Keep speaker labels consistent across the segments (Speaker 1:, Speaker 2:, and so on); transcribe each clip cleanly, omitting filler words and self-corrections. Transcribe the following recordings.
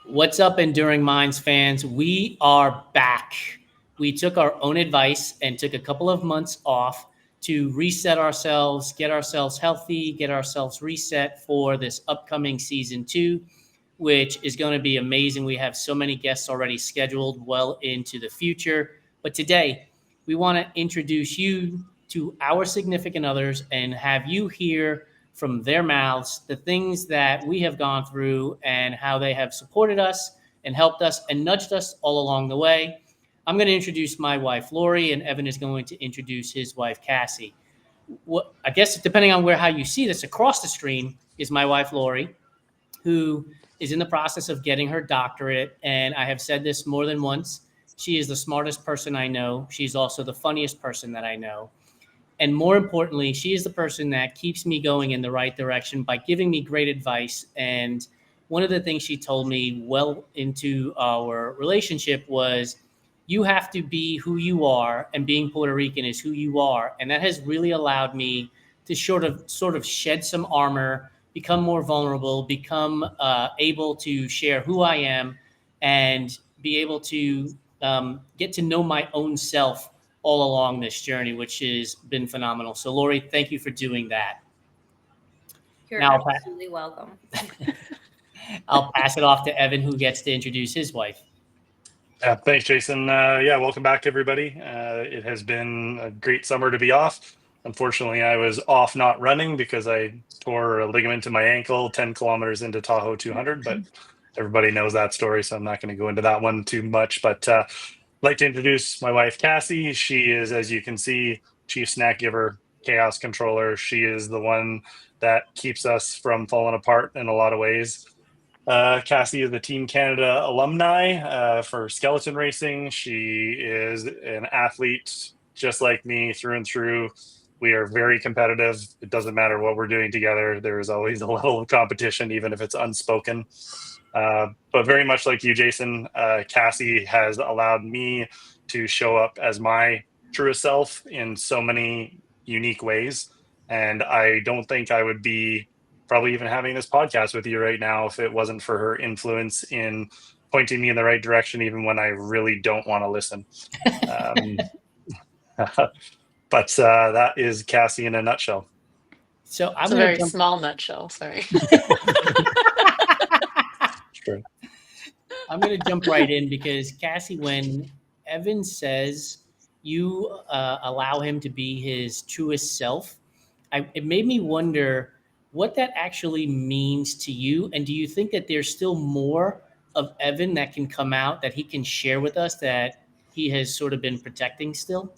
Speaker 1: What's up, Enduring Minds fans? We are back. We took our own advice and took a couple of months off to reset ourselves, get ourselves healthy, get ourselves reset for this upcoming season two, which is going to be amazing. We have so many guests already scheduled well into the future. But today, we want to introduce you to our significant others and have you hear from their mouths the things that we have gone through and how they have supported us and helped us and nudged us all along the way. I'm going to introduce my wife, Lori, and Evan is going to introduce his wife, Cassie. I guess depending on how you see this, across the stream is my wife, Lori, who is in the process of getting her doctorate. And I have said this more than once. She is the smartest person I know. She's also the funniest person that I know. And more importantly, she is the person that keeps me going in the right direction by giving me great advice. And one of the things she told me well into our relationship was, you have to be who you are, and being Puerto Rican is who you are. And that has really allowed me to sort of shed some armor, become more vulnerable, become able to share who I am, and be able to get to know my own self all along this journey, which has been phenomenal. So, Lori, thank you for doing that.
Speaker 2: You're
Speaker 1: Now,
Speaker 2: absolutely welcome.
Speaker 1: I'll pass it off to Evan, who gets to introduce his wife.
Speaker 3: Yeah, thanks, Jason. Welcome back, everybody. It has been a great summer to be off. Unfortunately, I was off not running because I tore a ligament in my ankle 10 kilometers into Tahoe 200, but everybody knows that story, so I'm not going to go into that one too much. But I'd like to introduce my wife, Cassie. She is, as you can see, chief snack giver, chaos controller. She is the one that keeps us from falling apart in a lot of ways. Cassie is the Team Canada alumni for skeleton racing. She is an athlete just like me through and through. We are very competitive. It doesn't matter what we're doing together. There is always a level of competition, even if it's unspoken. But very much like you, Jason, Cassie has allowed me to show up as my truest self in so many unique ways. And I don't think I would be probably even having this podcast with you right now if it wasn't for her influence in pointing me in the right direction, even when I really don't want to listen. But that is Cassie in a nutshell.
Speaker 1: So
Speaker 4: It's a very small nutshell. Sorry.
Speaker 3: Sure.
Speaker 1: I'm going to jump right in because, Cassie, when Evan says you allow him to be his truest self, it made me wonder what that actually means to you. And do you think that there's still more of Evan that can come out that he can share with us that he has sort of been protecting still?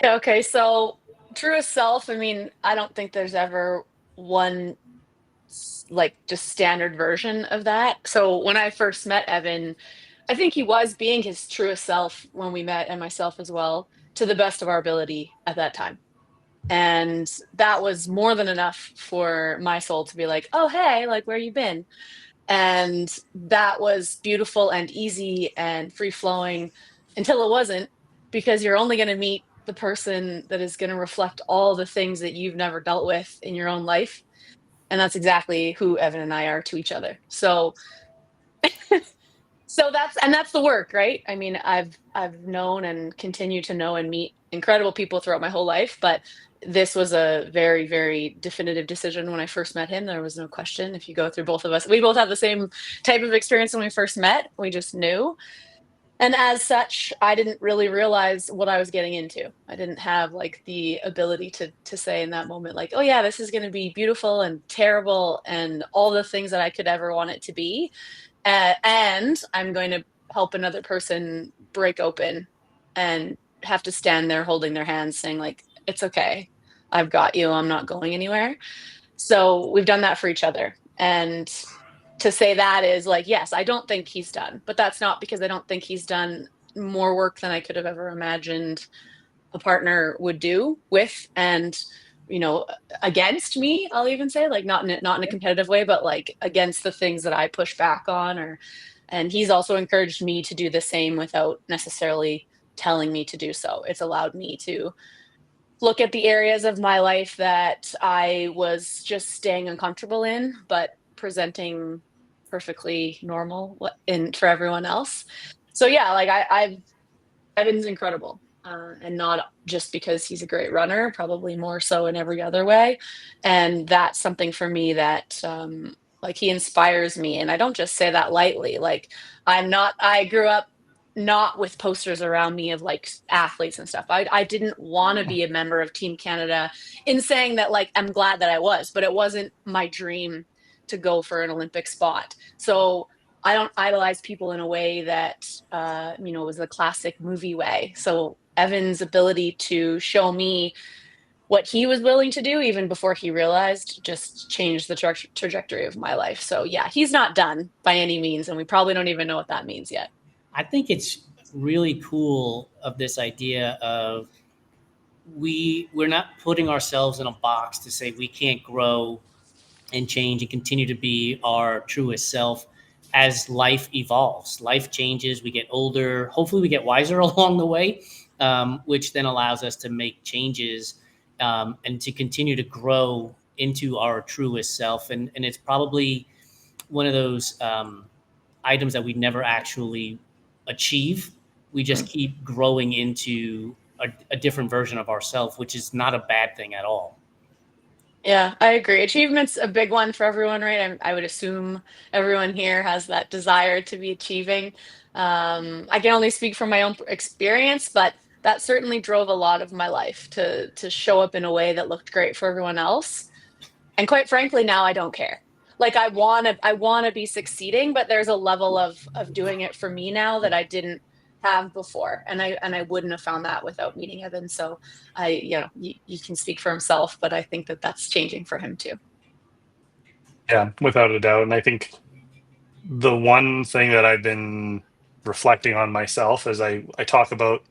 Speaker 4: Yeah, okay, so truest self, I mean, I don't think there's ever one like just standard version of that. So when I first met Evan, I think he was being his truest self when we met, and myself as well, to the best of our ability at that time. And that was more than enough for my soul to be like, oh, hey, like, where you been? And that was beautiful and easy and free flowing until it wasn't, because you're only going to meet the person that is going to reflect all the things that you've never dealt with in your own life. And that's exactly who Evan and I are to each other. So that's the work, right? I mean, I've known and continue to know and meet incredible people throughout my whole life, but this was a very, very definitive decision when I first met him. There was no question. If you go through both of us, we both have the same type of experience when we first met. We just knew. And as such, I didn't really realize what I was getting into. I didn't have like the ability to say in that moment, like, oh yeah, this is going to be beautiful and terrible and all the things that I could ever want it to be. And I'm going to help another person break open and have to stand there holding their hands saying like, it's okay. I've got you. I'm not going anywhere. So we've done that for each other. And to say that is like, yes, I don't think he's done, but that's not because I don't think he's done more work than I could have ever imagined a partner would do with, and against me, I'll even say, like, not in a competitive way, but like against the things that I push back on, and he's also encouraged me to do the same without necessarily telling me to do so. It's allowed me to look at the areas of my life that I was just staying uncomfortable in, but presenting perfectly normal for everyone else. So yeah, like Evan's incredible. And not just because he's a great runner, probably more so in every other way. And that's something for me that like he inspires me. And I don't just say that lightly. Like I grew up not with posters around me of like athletes and stuff. I didn't want to be a member of Team Canada, in saying that, like, I'm glad that I was, but it wasn't my dream to go for an Olympic spot. So I don't idolize people in a way that, was the classic movie way. So Evan's ability to show me what he was willing to do even before he realized just changed the trajectory of my life. So yeah, he's not done by any means. And we probably don't even know what that means yet.
Speaker 1: I think it's really cool of this idea of we're not putting ourselves in a box to say we can't grow and change and continue to be our truest self as life evolves. Life changes, we get older, hopefully we get wiser along the way, which then allows us to make changes and to continue to grow into our truest self. And it's probably one of those items that we never actually achieve. We just keep growing into a different version of ourselves, which is not a bad thing at all.
Speaker 4: Yeah, I agree. Achievement's a big one for everyone, right? I would assume everyone here has that desire to be achieving. I can only speak from my own experience, but that certainly drove a lot of my life to show up in a way that looked great for everyone else. And quite frankly, now I don't care. Like, I want to be succeeding, but there's a level of doing it for me now that I didn't have before, and I wouldn't have found that without meeting Evan. So you can speak for himself, but I think that that's changing for him too.
Speaker 3: Yeah, without a doubt. And I think the one thing that I've been reflecting on myself as I talk about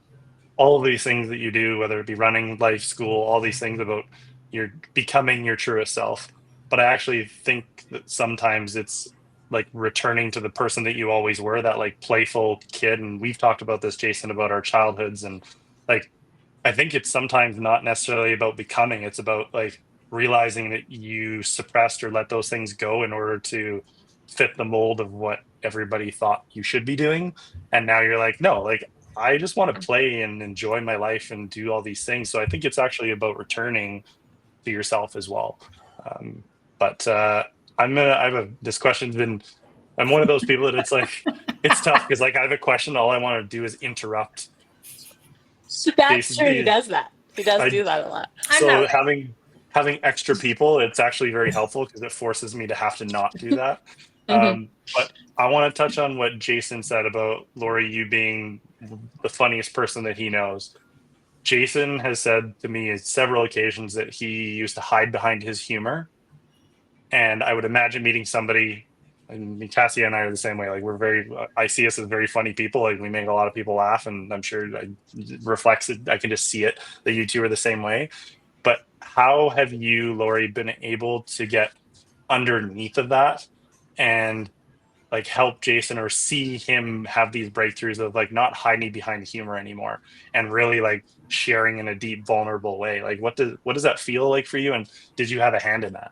Speaker 3: all of these things that you do, whether it be running, life, school, all these things about you're becoming your truest self. But I actually think that sometimes it's like returning to the person that you always were, that like playful kid. And we've talked about this, Jason, about our childhoods. And like, I think it's sometimes not necessarily about becoming, it's about like realizing that you suppressed or let those things go in order to fit the mold of what everybody thought you should be doing. And now you're like, no, like I just want to play and enjoy my life and do all these things. So I think it's actually about returning to yourself as well. But this question's been, I'm one of those people that it's like, it's tough because like I have a question. All I want to do is interrupt.
Speaker 4: That's true. He does that. He does do that a lot.
Speaker 3: So having extra people, it's actually very helpful because it forces me to have to not do that. But I want to touch on what Jason said about Lori, you being the funniest person that he knows. Jason has said to me on several occasions that he used to hide behind his humor. And I would imagine meeting somebody, and Cassie and I are the same way. Like I see us as very funny people. Like we make a lot of people laugh, and I'm sure it reflects it. I can just see it that you two are the same way. But how have you, Lori, been able to get underneath of that and like help Jason or see him have these breakthroughs of like not hiding behind humor anymore and really like sharing in a deep, vulnerable way? Like what does that feel like for you? And did you have a hand in that?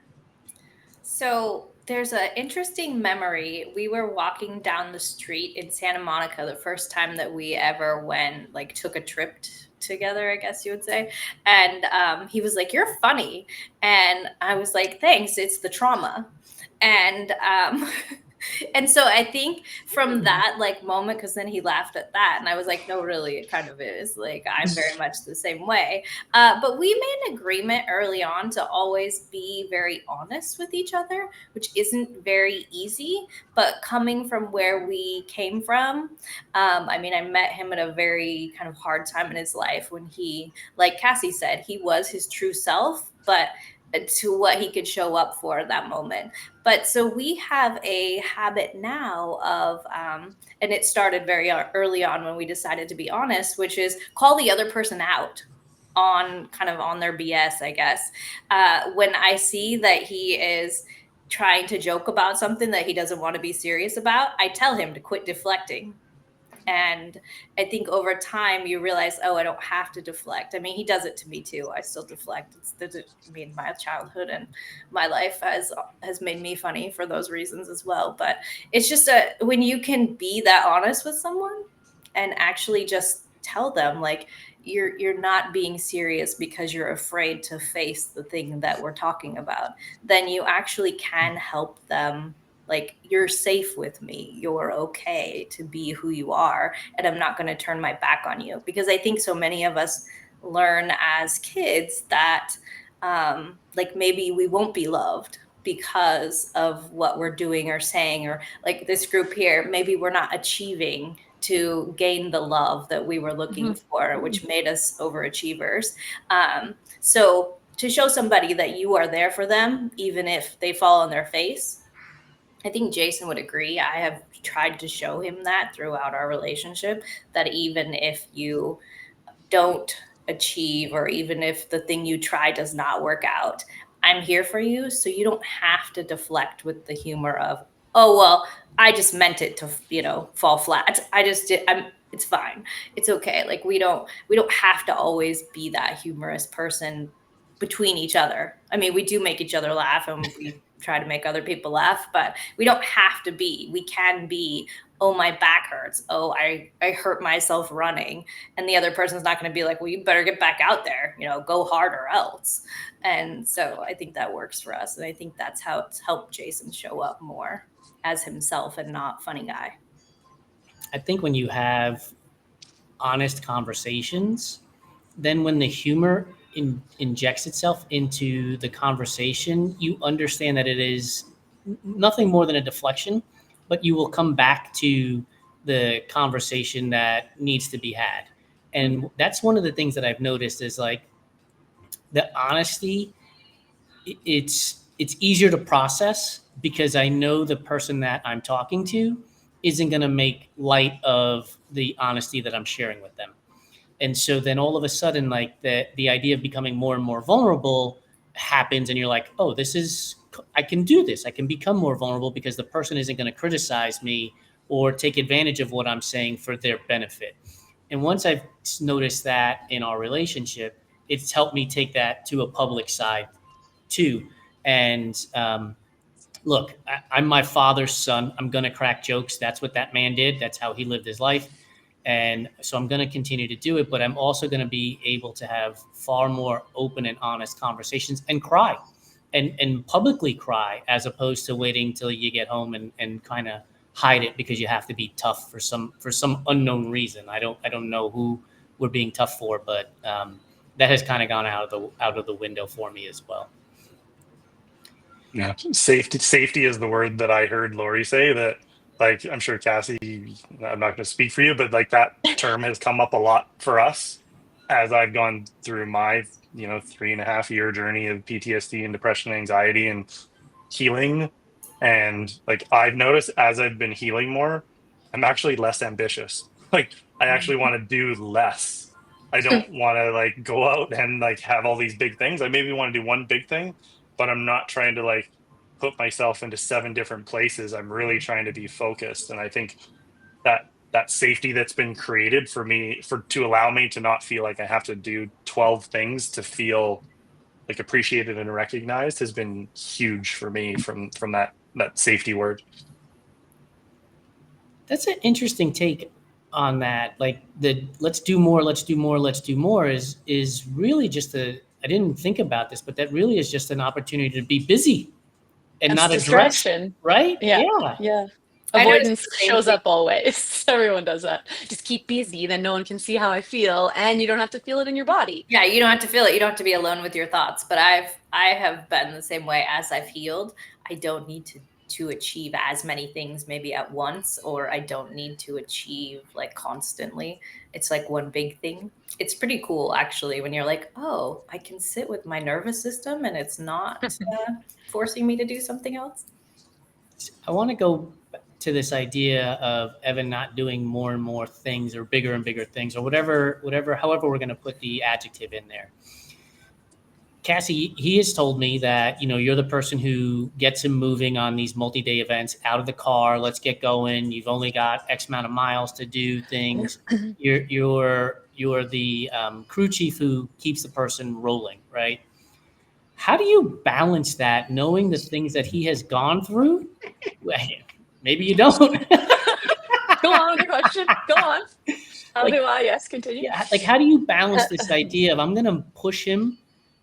Speaker 2: So there's an interesting memory. We were walking down the street in Santa Monica the first time that we ever took a trip together, I guess you would say. And he was like, "You're funny." And I was like, "Thanks, it's the trauma." And and so I think from that moment, because then he laughed at that, and I was like, "No, really, it kind of is. Like, I'm very much the same way." But we made an agreement early on to always be very honest with each other, which isn't very easy. But coming from where we came from, I met him at a very kind of hard time in his life when he, like Cassie said, he was his true self, but to what he could show up for that moment. But so we have a habit now of, and it started very early on when we decided to be honest, which is call the other person out on their BS, I guess. When I see that he is trying to joke about something that he doesn't want to be serious about, I tell him to quit deflecting. And I think over time you realize, oh, I don't have to deflect. I mean, he does it to me too. I still deflect. My childhood and my life has made me funny for those reasons as well. But it's just when you can be that honest with someone and actually just tell them, like, you're not being serious because you're afraid to face the thing that we're talking about, then you actually can help them. Like, you're safe with me, you're okay to be who you are, and I'm not going to turn my back on you. Because I think so many of us learn as kids that like maybe we won't be loved because of what we're doing or saying, or like this group here, maybe we're not achieving to gain the love that we were looking for, which made us overachievers. So to show somebody that you are there for them, even if they fall on their face, I think Jason would agree. I have tried to show him that throughout our relationship, that even if you don't achieve, or even if the thing you try does not work out, I'm here for you. So you don't have to deflect with the humor of, oh, well, I just meant it to, fall flat. It's fine. It's okay. Like, we don't have to always be that humorous person between each other. I mean, we do make each other laugh and we try to make other people laugh, but we don't have to be. We can be, oh, my back hurts. Oh, I hurt myself running. And the other person's not going to be like, well, you better get back out there, go hard or else. And so I think that works for us. And I think that's how it's helped Jason show up more as himself and not funny guy.
Speaker 1: I think when you have honest conversations, then when the humor injects itself into the conversation, you understand that it is nothing more than a deflection, but you will come back to the conversation that needs to be had. And that's one of the things that I've noticed is, like, the honesty, it's easier to process because I know the person that I'm talking to isn't going to make light of the honesty that I'm sharing with them. And so then all of a sudden, like, the idea of becoming more and more vulnerable happens, and you're like, oh, I can do this. I can become more vulnerable because the person isn't going to criticize me or take advantage of what I'm saying for their benefit. And once I've noticed that in our relationship, it's helped me take that to a public side too. And look, I'm my father's son. I'm going to crack jokes. That's what that man did. That's how he lived his life. And so I'm going to continue to do it, but I'm also going to be able to have far more open and honest conversations and cry and publicly cry, as opposed to waiting till you get home and kind of hide it because you have to be tough for some unknown reason. I don't know who we're being tough for, but that has kind of gone out of the window for me as well.
Speaker 3: Yeah, safety is the word that I heard Lori say. That, like, I'm sure Cassie, I'm not going to speak for you, but like, that term has come up a lot for us as I've gone through my 3.5-year journey of PTSD and depression and anxiety and healing. And like, I've noticed as I've been healing more, I'm actually less ambitious. Like, I actually want to do less. I don't want to like go out and like have all these big things. I maybe want to do one big thing, but I'm not trying to like put myself into 7 different places. I'm really trying to be focused. And I think that safety that's been created for me to allow me to not feel like I have to do 12 things to feel like appreciated and recognized has been huge for me from that safety word.
Speaker 1: That's an interesting take on that. Like, the let's do more is really just I didn't think about this, but that really is just an opportunity to be busy and
Speaker 4: That's
Speaker 1: not address,
Speaker 4: distraction.
Speaker 1: right?
Speaker 4: Yeah. Avoidance shows up always. Everyone does that. Just keep busy, then no one can see how I feel, and you don't have to feel it in your body.
Speaker 2: Yeah, you don't have to feel it. You don't have to be alone with your thoughts. But I have been the same way. As I've healed, I don't need to achieve as many things maybe at once, or I don't need to achieve like constantly. It's like one big thing. It's pretty cool actually when you're like, oh, I can sit with my nervous system and it's not forcing me to do something else.
Speaker 1: I want to go to this idea of Evan not doing more and more things, or bigger and bigger things, or whatever, however we're going to put the adjective in there. Cassie, he has told me that, you're the person who gets him moving on these multi-day events out of the car. Let's get going. You've only got X amount of miles to do things. You're the crew chief who keeps the person rolling, right? How do you balance that, knowing the things that he has gone through? Maybe you don't.
Speaker 4: Go on with the question. Go on. How do I? Yes, continue.
Speaker 1: Yeah, like how do you balance this idea of I'm going to push him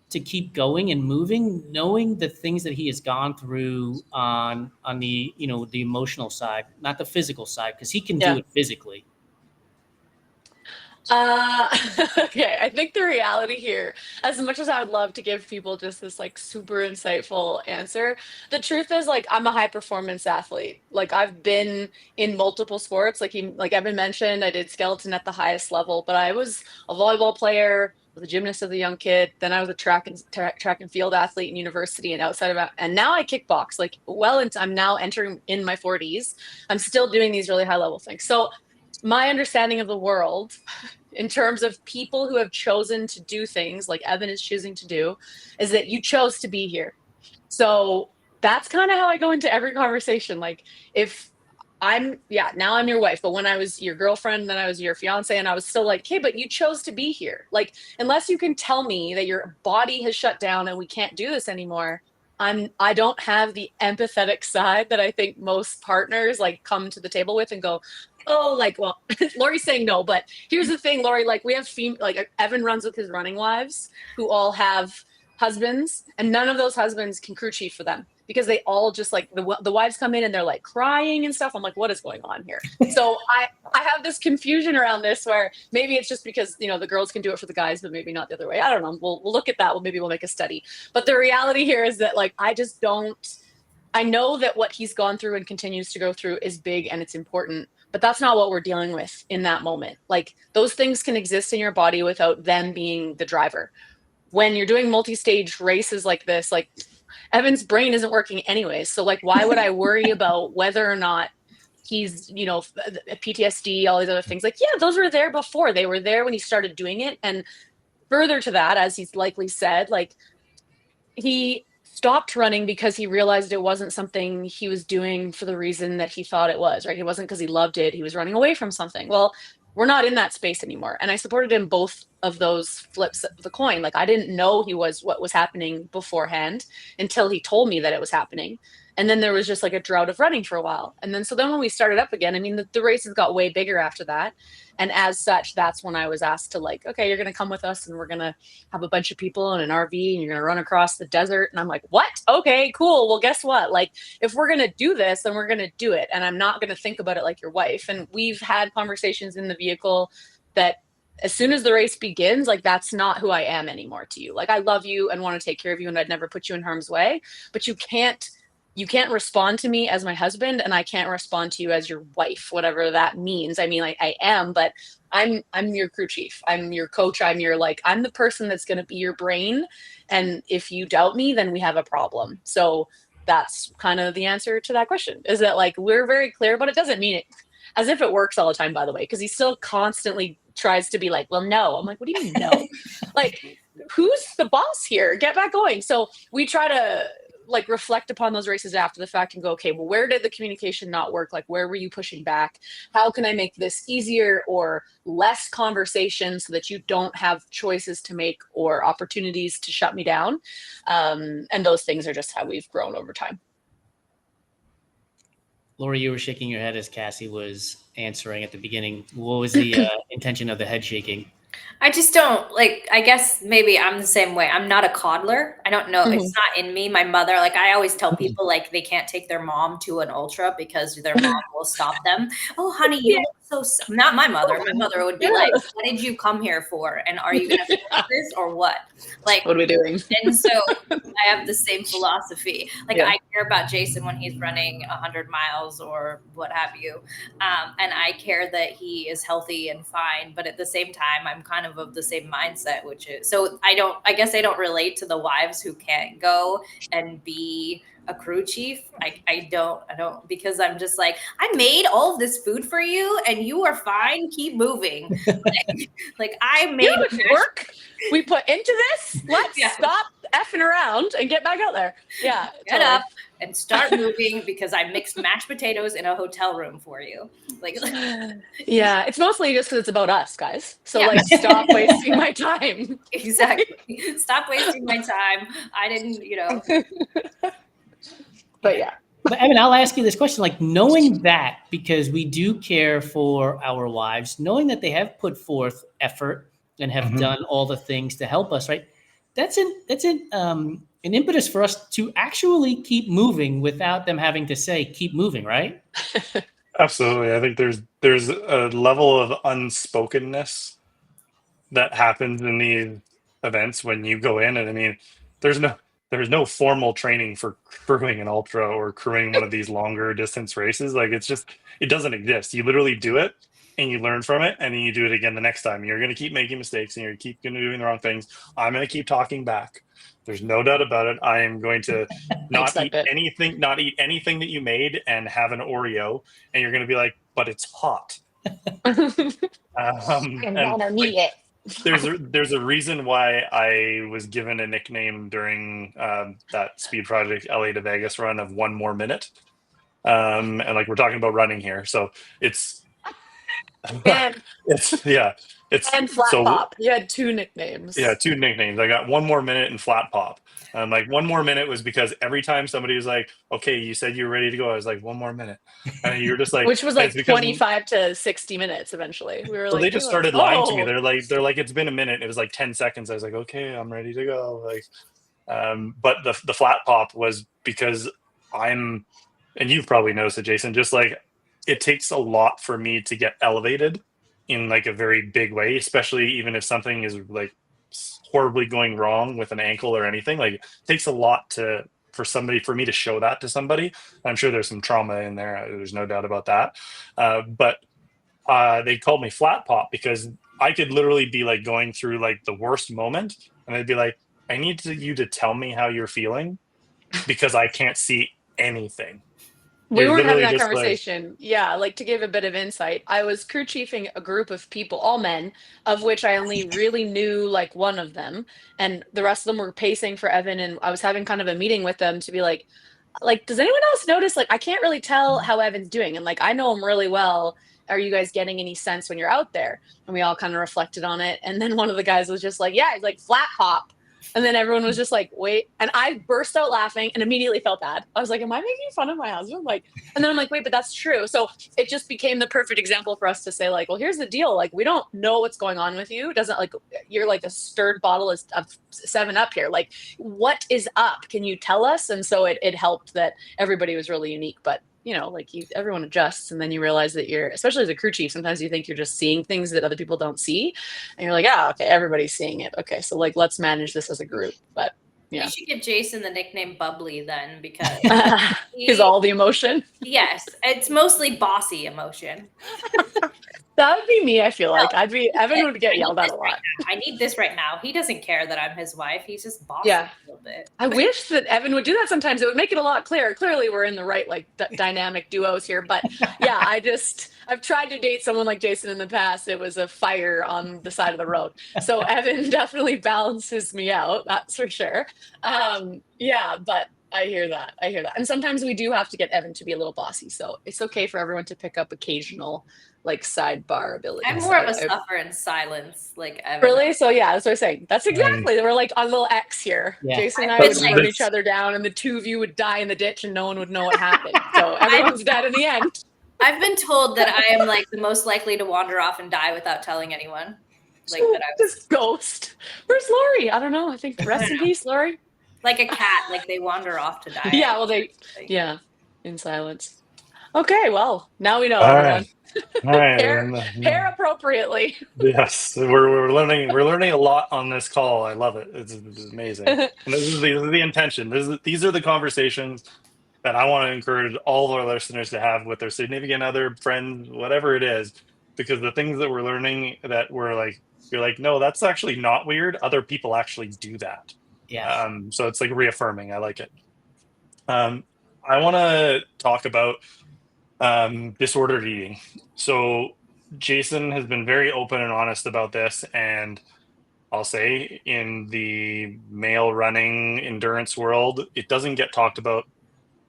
Speaker 1: to keep going and moving, knowing the things that he has gone through on the the emotional side, not the physical side, because he can do it physically.
Speaker 4: Okay, I think the reality here, as much as I would love to give people just this like super insightful answer, the truth is like I'm a high performance athlete. Like I've been in multiple sports. Like Evan mentioned, I did skeleton at the highest level, but I was a volleyball player, was a gymnast as a young kid. Then I was a track and field athlete in university and and now I kickbox. I'm now entering in my 40s. I'm still doing these really high level things. So my understanding of the world in terms of people who have chosen to do things like Evan is choosing to do is that you chose to be here. So that's kind of how I go into every conversation. Like if now I'm your wife, but when I was your girlfriend, then I was your fiance, and I was still like, okay, but you chose to be here. Like, unless you can tell me that your body has shut down and we can't do this anymore, I don't have the empathetic side that I think most partners like come to the table with and go, oh, like, well, Lori's saying no, but here's the thing, Lori, like we have Evan runs with his running wives who all have husbands, and none of those husbands can crew chief for them because they all just like the wives come in and they're like crying and stuff. I'm like, what is going on here? So I have this confusion around this where maybe it's just because, the girls can do it for the guys, but maybe not the other way. I don't know. We'll look at that. Maybe we'll make a study. But the reality here is that like, I know that what he's gone through and continues to go through is big and it's important, but that's not what we're dealing with in that moment. Like those things can exist in your body without them being the driver. When you're doing multi-stage races like this, like Evan's brain isn't working anyways. So like, why would I worry about whether or not he's, PTSD, all these other things? Like, yeah, those were there before. They were there when he started doing it. And further to that, as he's likely said, like he stopped running because he realized it wasn't something he was doing for the reason that he thought it was, right? It wasn't because he loved it. He was running away from something. Well, we're not in that space anymore. And I supported him both of those flips of the coin. Like I didn't know what was happening beforehand until he told me that it was happening. And then there was just like a drought of running for a while. And then when we started up again, I mean, the races got way bigger after that. And as such, that's when I was asked to like, okay, you're going to come with us and we're going to have a bunch of people in an RV and you're going to run across the desert. And I'm like, what? Okay, cool. Well, guess what? Like if we're going to do this, then we're going to do it. And I'm not going to think about it like your wife. And we've had conversations in the vehicle that as soon as the race begins, like that's not who I am anymore to you. Like I love you and want to take care of you and I'd never put you in harm's way, but you can't respond to me as my husband and I can't respond to you as your wife, whatever that means. I mean, I am, but I'm your crew chief. I'm your coach. I'm the person that's going to be your brain. And if you doubt me, then we have a problem. So that's kind of the answer to that question, is that like, we're very clear, but it doesn't mean it as if it works all the time, by the way, because he still constantly tries to be like, well, no. I'm like, what do you mean no? Like, who's the boss here? Get back going. So we try to like reflect upon those races after the fact and go, okay, well, where did the communication not work? Like, where were you pushing back? How can I make this easier or less conversation so that you don't have choices to make or opportunities to shut me down? And those things are just how we've grown over time.
Speaker 1: Lori, you were shaking your head as Cassie was answering at the beginning. What was the intention of the head shaking?
Speaker 2: I just don't I guess maybe I'm the same way. I'm not a coddler. I don't know.
Speaker 4: Mhm.
Speaker 2: It's not in me. My mother, like I always tell people like they can't take their mom to an ultra because their mom will stop them. Oh, honey, you look so not my mother. My mother would be like, what did you come here for? And are you going to finish this or what? Like,
Speaker 4: what are we doing?
Speaker 2: And so I have the same philosophy. Like I care about Jason when he's running 100 miles or what have you. And I care that he is healthy and fine. But at the same time, I'm kind of the same mindset, which is, so I guess I don't relate to the wives who can't go and be a crew chief. I don't, because I'm just like, I made all of this food for you and you are fine. Keep moving. like I made
Speaker 4: work we put into this. Let's stop effing around and get back out there. Yeah.
Speaker 2: Get up and start moving because I mixed mashed potatoes in a hotel room for you. Like,
Speaker 4: yeah, it's mostly just because it's about us, guys. So
Speaker 2: Yeah.
Speaker 4: like, stop wasting my time.
Speaker 2: exactly. Stop wasting my time. I didn't,
Speaker 4: But yeah.
Speaker 1: But Evan, I'll ask you this question: like, knowing that, because we do care for our wives, knowing that they have put forth effort and have done all the things to help us, right? That's an impetus for us to actually keep moving without them having to say keep moving, right?
Speaker 3: Absolutely. I think there's a level of unspokenness that happens in these events when you go in, and I mean, there's no formal training for crewing an ultra or crewing one of these longer distance races. Like, it doesn't exist. You literally do it and you learn from it, and then you do it again the next time. You're going to keep making mistakes and you're keep doing the wrong things. I'm going to keep talking back. There's no doubt about it. I am going to not eat anything that you made and have an Oreo, and you're going to be like, but it's hot. There's a reason why I was given a nickname during that Speed Project LA to Vegas run of 1 more minute. And like, we're talking about running here, so it's
Speaker 4: and Flat Pop. You had 2 nicknames.
Speaker 3: Yeah, 2 nicknames. I got 1 more minute and Flat Pop. Like, 1 more minute was because every time somebody was like, "Okay, you said you were ready to go," I was like, 1 more minute, and you're just like,
Speaker 4: which was like 25 to 60 minutes. Eventually, we were
Speaker 3: so
Speaker 4: like,
Speaker 3: they just started lying to me. They're like, it's been a minute. It was like 10 seconds. I was like, okay, I'm ready to go. Like, but the Flat Pop was because and you've probably noticed it, Jason. Just like, it takes a lot for me to get elevated in like a very big way, especially even if something is like horribly going wrong with an ankle or anything. Like, it takes a lot for me to show that to somebody. I'm sure there's some trauma in there. There's no doubt about that. But they called me Flat Pop because I could literally be like going through like the worst moment, and they'd be like, I need you to tell me how you're feeling because I can't see anything.
Speaker 4: We weren't having that conversation. Yeah, like, to give a bit of insight, I was crew chiefing a group of people, all men, of which I only really knew like 1 of them, and the rest of them were pacing for Evan. And I was having kind of a meeting with them to be like, does anyone else notice? Like, I can't really tell how Evan's doing, and like, I know him really well. Are you guys getting any sense when you're out there? And we all kind of reflected on it. And then one of the guys was just like, yeah, he's like Flat Pop. And then everyone was just like, wait. And I burst out laughing and immediately felt bad. I was like, am I making fun of my husband? Like, and then I'm like, wait, but that's true. So it just became the perfect example for us to say, like, well, here's the deal. Like, we don't know what's going on with you. It doesn't, like, you're like a stirred bottle of 7-Up here. Like, what is up? Can you tell us? And so it helped that everybody was really unique. But like, everyone adjusts, and then you realize that especially as a crew chief, sometimes you think you're just seeing things that other people don't see, and you're like, okay, everybody's seeing it. Okay, so like, let's manage this as a group. But yeah,
Speaker 2: you should give Jason the nickname Bubbly then, because
Speaker 4: he's all the emotion.
Speaker 2: Yes, it's mostly bossy emotion.
Speaker 4: That would be me. I feel like Evan would get yelled at a lot.
Speaker 2: I need this right now. He doesn't care that I'm his wife. He's just bossy a little bit.
Speaker 4: I wish that Evan would do that sometimes. It would make it a lot clearer. Clearly, we're in the right like dynamic duos here. But yeah, I've tried to date someone like Jason in the past. It was a fire on the side of the road. So Evan definitely balances me out. That's for sure. Yeah, but I hear that. And sometimes we do have to get Evan to be a little bossy. So it's okay for everyone to pick up occasional like sidebar abilities.
Speaker 2: I'm more of a suffer in silence, like Evan.
Speaker 4: Really? So yeah, that's what I'm saying. That's exactly. We're like a little X here. Yeah. Jason and I would burn each other down, and the 2 of you would die in the ditch, and no one would know what happened. So everyone's dead in the end.
Speaker 2: I've been told that I am like the most likely to wander off and die without telling anyone. Like that I was
Speaker 4: this ghost. Where's Lori? I don't know. I think rest in peace, Lori.
Speaker 2: Like a cat, like they wander off to die.
Speaker 4: Yeah, well in silence. Okay, well, now we know, everyone.
Speaker 3: All right.
Speaker 4: Pair appropriately.
Speaker 3: Yes, we're learning a lot on this call. I love it. It's amazing. And this is the intention. These are the conversations that I want to encourage all of our listeners to have with their significant other, friends, whatever it is, because the things that we're learning that you're like, no, that's actually not weird. Other people actually do that.
Speaker 1: Yeah.
Speaker 3: So it's like reaffirming. I like it. I want to talk about disordered eating. So Jason has been very open and honest about this, and I'll say, in the male running endurance world, it doesn't get talked about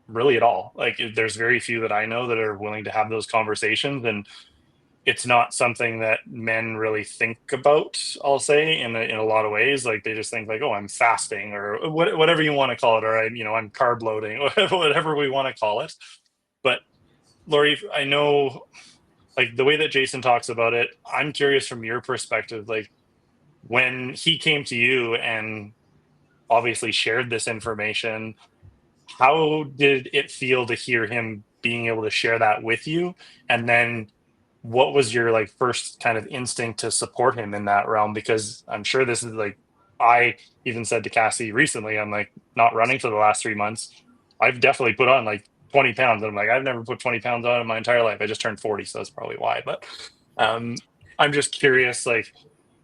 Speaker 3: really at all. Like, there's very few that I know that are willing to have those conversations, and it's not something that men really think about, I'll say, in a lot of ways. Like, they just think like, oh, I'm fasting, or whatever you want to call it, or I'm carb loading, whatever we want to call it. But Lori, I know, like, the way that Jason talks about it, I'm curious from your perspective, like, when he came to you and obviously shared this information, how did it feel to hear him being able to share that with you? And then what was your like first kind of instinct to support him in that realm? Because I'm sure this is like, I even said to Cassie recently, I'm like, not running for the last 3 months. I've definitely put on like 20 pounds. And I'm like, I've never put 20 pounds on in my entire life. I just turned 40, so that's probably why. But um, I'm just curious, like,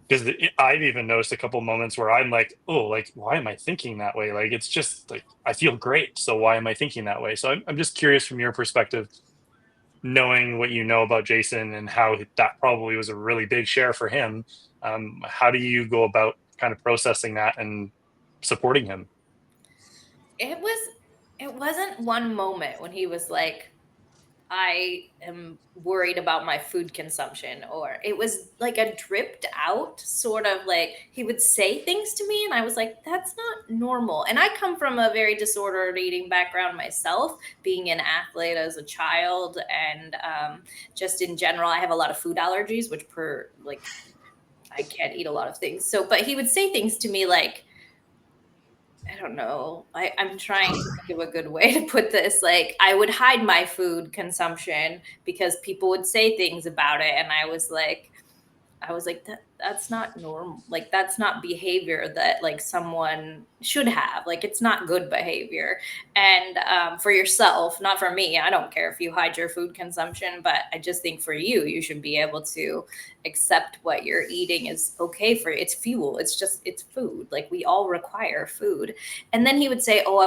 Speaker 3: because I've even noticed a couple moments where I'm like, oh, like, why am I thinking that way? Like, it's just like, I feel great, so why am I thinking that way? So I'm just curious from your perspective, knowing what you know about Jason and how that probably was a really big share for him. How do you go about kind of processing that and supporting him?
Speaker 2: It wasn't one moment when he was like, I am worried about my food consumption, or it was like a dripped out sort of like he would say things to me and I was like, that's not normal. And I come from a very disordered eating background myself, being an athlete as a child, and just in general I have a lot of food allergies, which I can't eat a lot of things. So but he would say things to me like, I don't know. I'm trying to think of a good way to put this. Like, I would hide my food consumption because people would say things about it. And I was like, that's not normal. Like, that's not behavior that like someone should have. Like, it's not good behavior. And for yourself, not for me. I don't care if you hide your food consumption, but I just think for you, you should be able to accept what you're eating is okay for you. It's fuel. It's food. Like, we all require food. And then he would say, oh,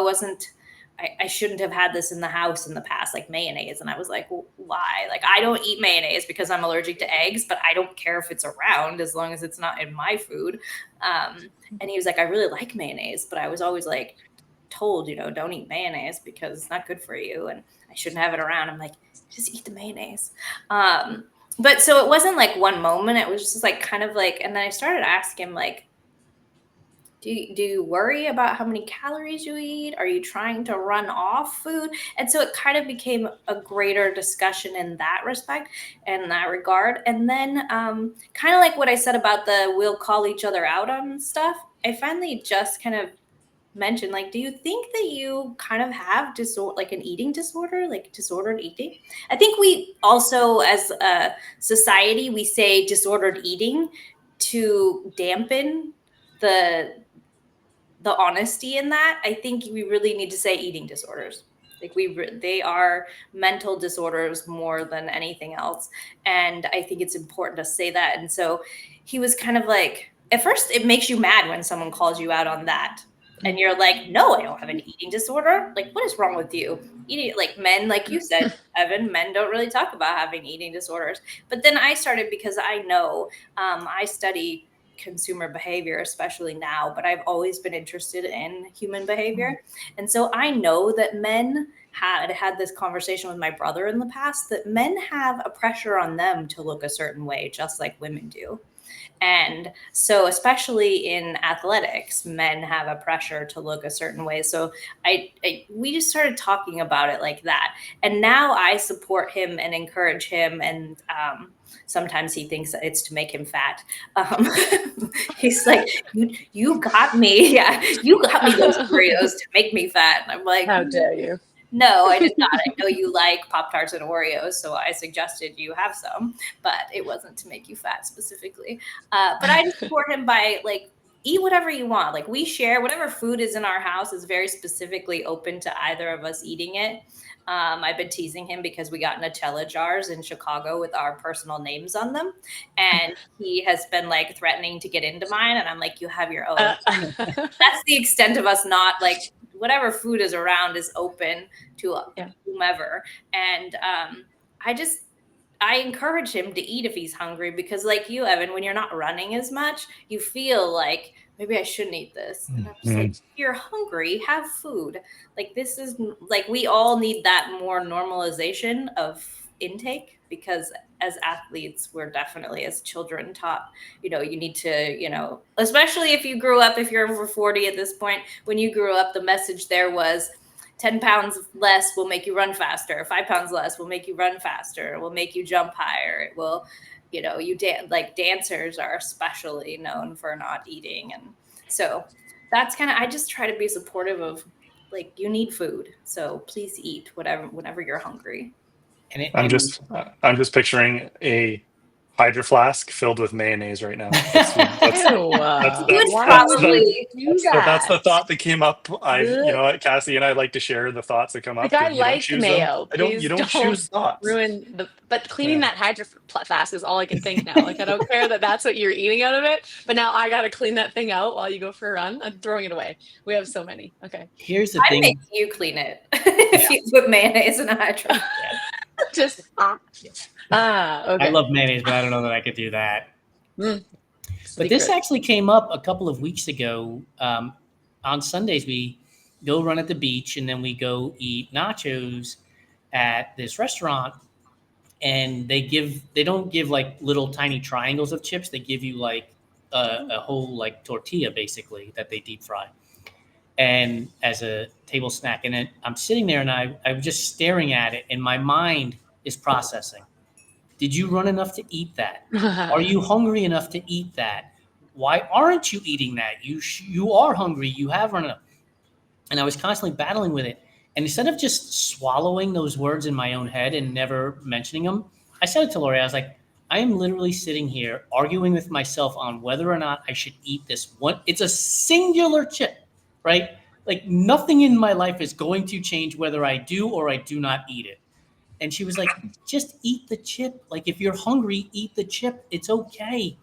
Speaker 2: I shouldn't have had this in the house in the past, like mayonnaise. And I was like, well, why? Like, I don't eat mayonnaise because I'm allergic to eggs, but I don't care if it's around as long as it's not in my food. And he was like, I really like mayonnaise, but I was always like told, don't eat mayonnaise because it's not good for you. And I shouldn't have it around. I'm like, just eat the mayonnaise. But so it wasn't like one moment. It was just like kind of like, and then I started asking him like, do you worry about how many calories you eat? Are you trying to run off food? And so it kind of became a greater discussion in that respect, in that regard. And then kind of like what I said about we'll call each other out on stuff. I finally just kind of mentioned, like, do you think that you kind of have like an eating disorder, like disordered eating? I think we also, as a society, we say disordered eating to dampen the honesty in that. I think we really need to say eating disorders. Like they are mental disorders more than anything else. And I think it's important to say that. And so he was kind of like, at first it makes you mad when someone calls you out on that. And you're like, no, I don't have an eating disorder. Like, what is wrong with you? Eating, like men, like you said, Evan, men don't really talk about having eating disorders. But then I started, because I know I study consumer behavior, especially now, but I've always been interested in human behavior. And so I know that men had this conversation with my brother in the past, that men have a pressure on them to look a certain way, just like women do. And so, especially in athletics, men have a pressure to look a certain way. So we just started talking about it like that. And now I support him and encourage him. And sometimes he thinks that it's to make him fat. He's like, you got me. Yeah, you got me those Oreos to make me fat. And I'm like,
Speaker 4: how dare you?
Speaker 2: No, I did not. I know you like Pop-Tarts and Oreos, so I suggested you have some, but it wasn't to make you fat specifically. But I just support him by like, eat whatever you want. Like, we share whatever food is in our house is very specifically open to either of us eating it. I've been teasing him because we got Nutella jars in Chicago with our personal names on them. And he has been like threatening to get into mine. And I'm like, you have your own. That's the extent of us not like, whatever food is around is open to whomever. And I encourage him to eat if he's hungry, because like you, Evan, when you're not running as much, you feel like maybe I shouldn't eat this. And I'm just like, if you're hungry, have food. Like, this is like, we all need that more normalization of intake, because as athletes, we're definitely, as children, taught, you need to, especially if you grew up, if you're over 40 at this point, when you grew up, the message there was 10 pounds less will make you run faster. 5 pounds less will make you run faster. It will make you jump higher. It will, like dancers are especially known for not eating. And so that's kind of, I just try to be supportive of, like, you need food. So please eat whenever you're hungry.
Speaker 1: And
Speaker 3: I'm just picturing a Hydro Flask filled with mayonnaise right now. That's the thought that came up. Cassie and I like to share the thoughts that come up.
Speaker 4: Like, I like the mayo.
Speaker 3: You don't choose thoughts.
Speaker 4: But cleaning that Hydro Flask is all I can think now. Like, I don't care that that's what you're eating out of it, but now I got to clean that thing out while you go for a run. I'm throwing it away. We have so many. Okay.
Speaker 1: Here's the thing.
Speaker 2: I make you clean it if you put mayonnaise in a Hydro.
Speaker 4: Just okay.
Speaker 1: I love mayonnaise, but I don't know that I could do that. But this actually came up a couple of weeks ago. On Sundays, we go run at the beach, and then we go eat nachos at this restaurant. And they don't give like little tiny triangles of chips. They give you like a whole like tortilla, basically, that they deep fry, and as a table snack. And then I'm sitting there, and I'm just staring at it, and my mind is processing. Did you run enough to eat that? Are you hungry enough to eat that? Why aren't you eating that? You are hungry. You have run enough. And I was constantly battling with it. And instead of just swallowing those words in my own head and never mentioning them, I said it to Lori. I was like, I am literally sitting here arguing with myself on whether or not I should eat this one. It's a singular chip, right? Like, nothing in my life is going to change whether I do or I do not eat it. And she was like, just eat the chip. Like, if you're hungry, eat the chip. It's okay.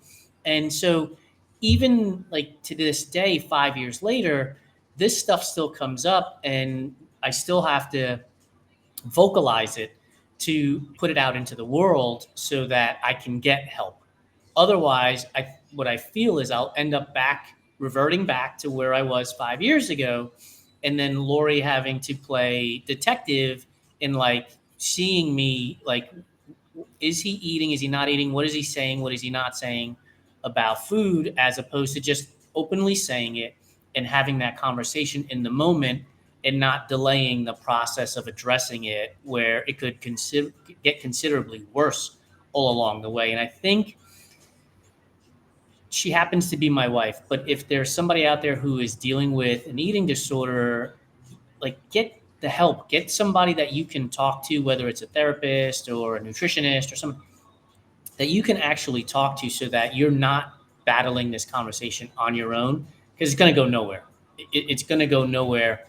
Speaker 1: And so even like to this day, 5 years later, this stuff still comes up, and I still have to vocalize it to put it out into the world so that I can get help. Otherwise, what I feel is I'll end up reverting back to where I was 5 years ago, and then Lori having to play detective in like seeing me, like, is he eating? Is he not eating? What is he saying? What is he not saying about food, as opposed to just openly saying it and having that conversation in the moment and not delaying the process of addressing it, where it could get considerably worse all along the way. And I think she happens to be my wife, but if there's somebody out there who is dealing with an eating disorder, like, get the help, get somebody that you can talk to, whether it's a therapist or a nutritionist or something that you can actually talk to, so that you're not battling this conversation on your own, because it's going to go nowhere. It's going to go nowhere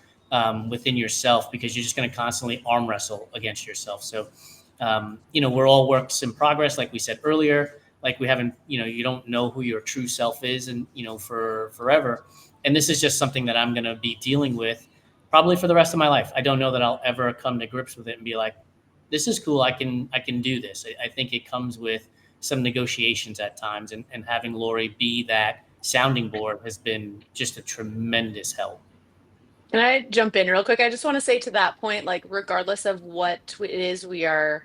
Speaker 1: within yourself, because you're just going to constantly arm wrestle against yourself. So, we're all works in progress, like we said earlier. Like, we haven't, you don't know who your true self is, and, for forever. And this is just something that I'm going to be dealing with probably for the rest of my life. I don't know that I'll ever come to grips with it and be like, this is cool. I can do this. I think it comes with some negotiations at times, and having Lori be that sounding board has been just a tremendous help.
Speaker 4: Can I jump in real quick? I just want to say to that point, like, regardless of what it is we are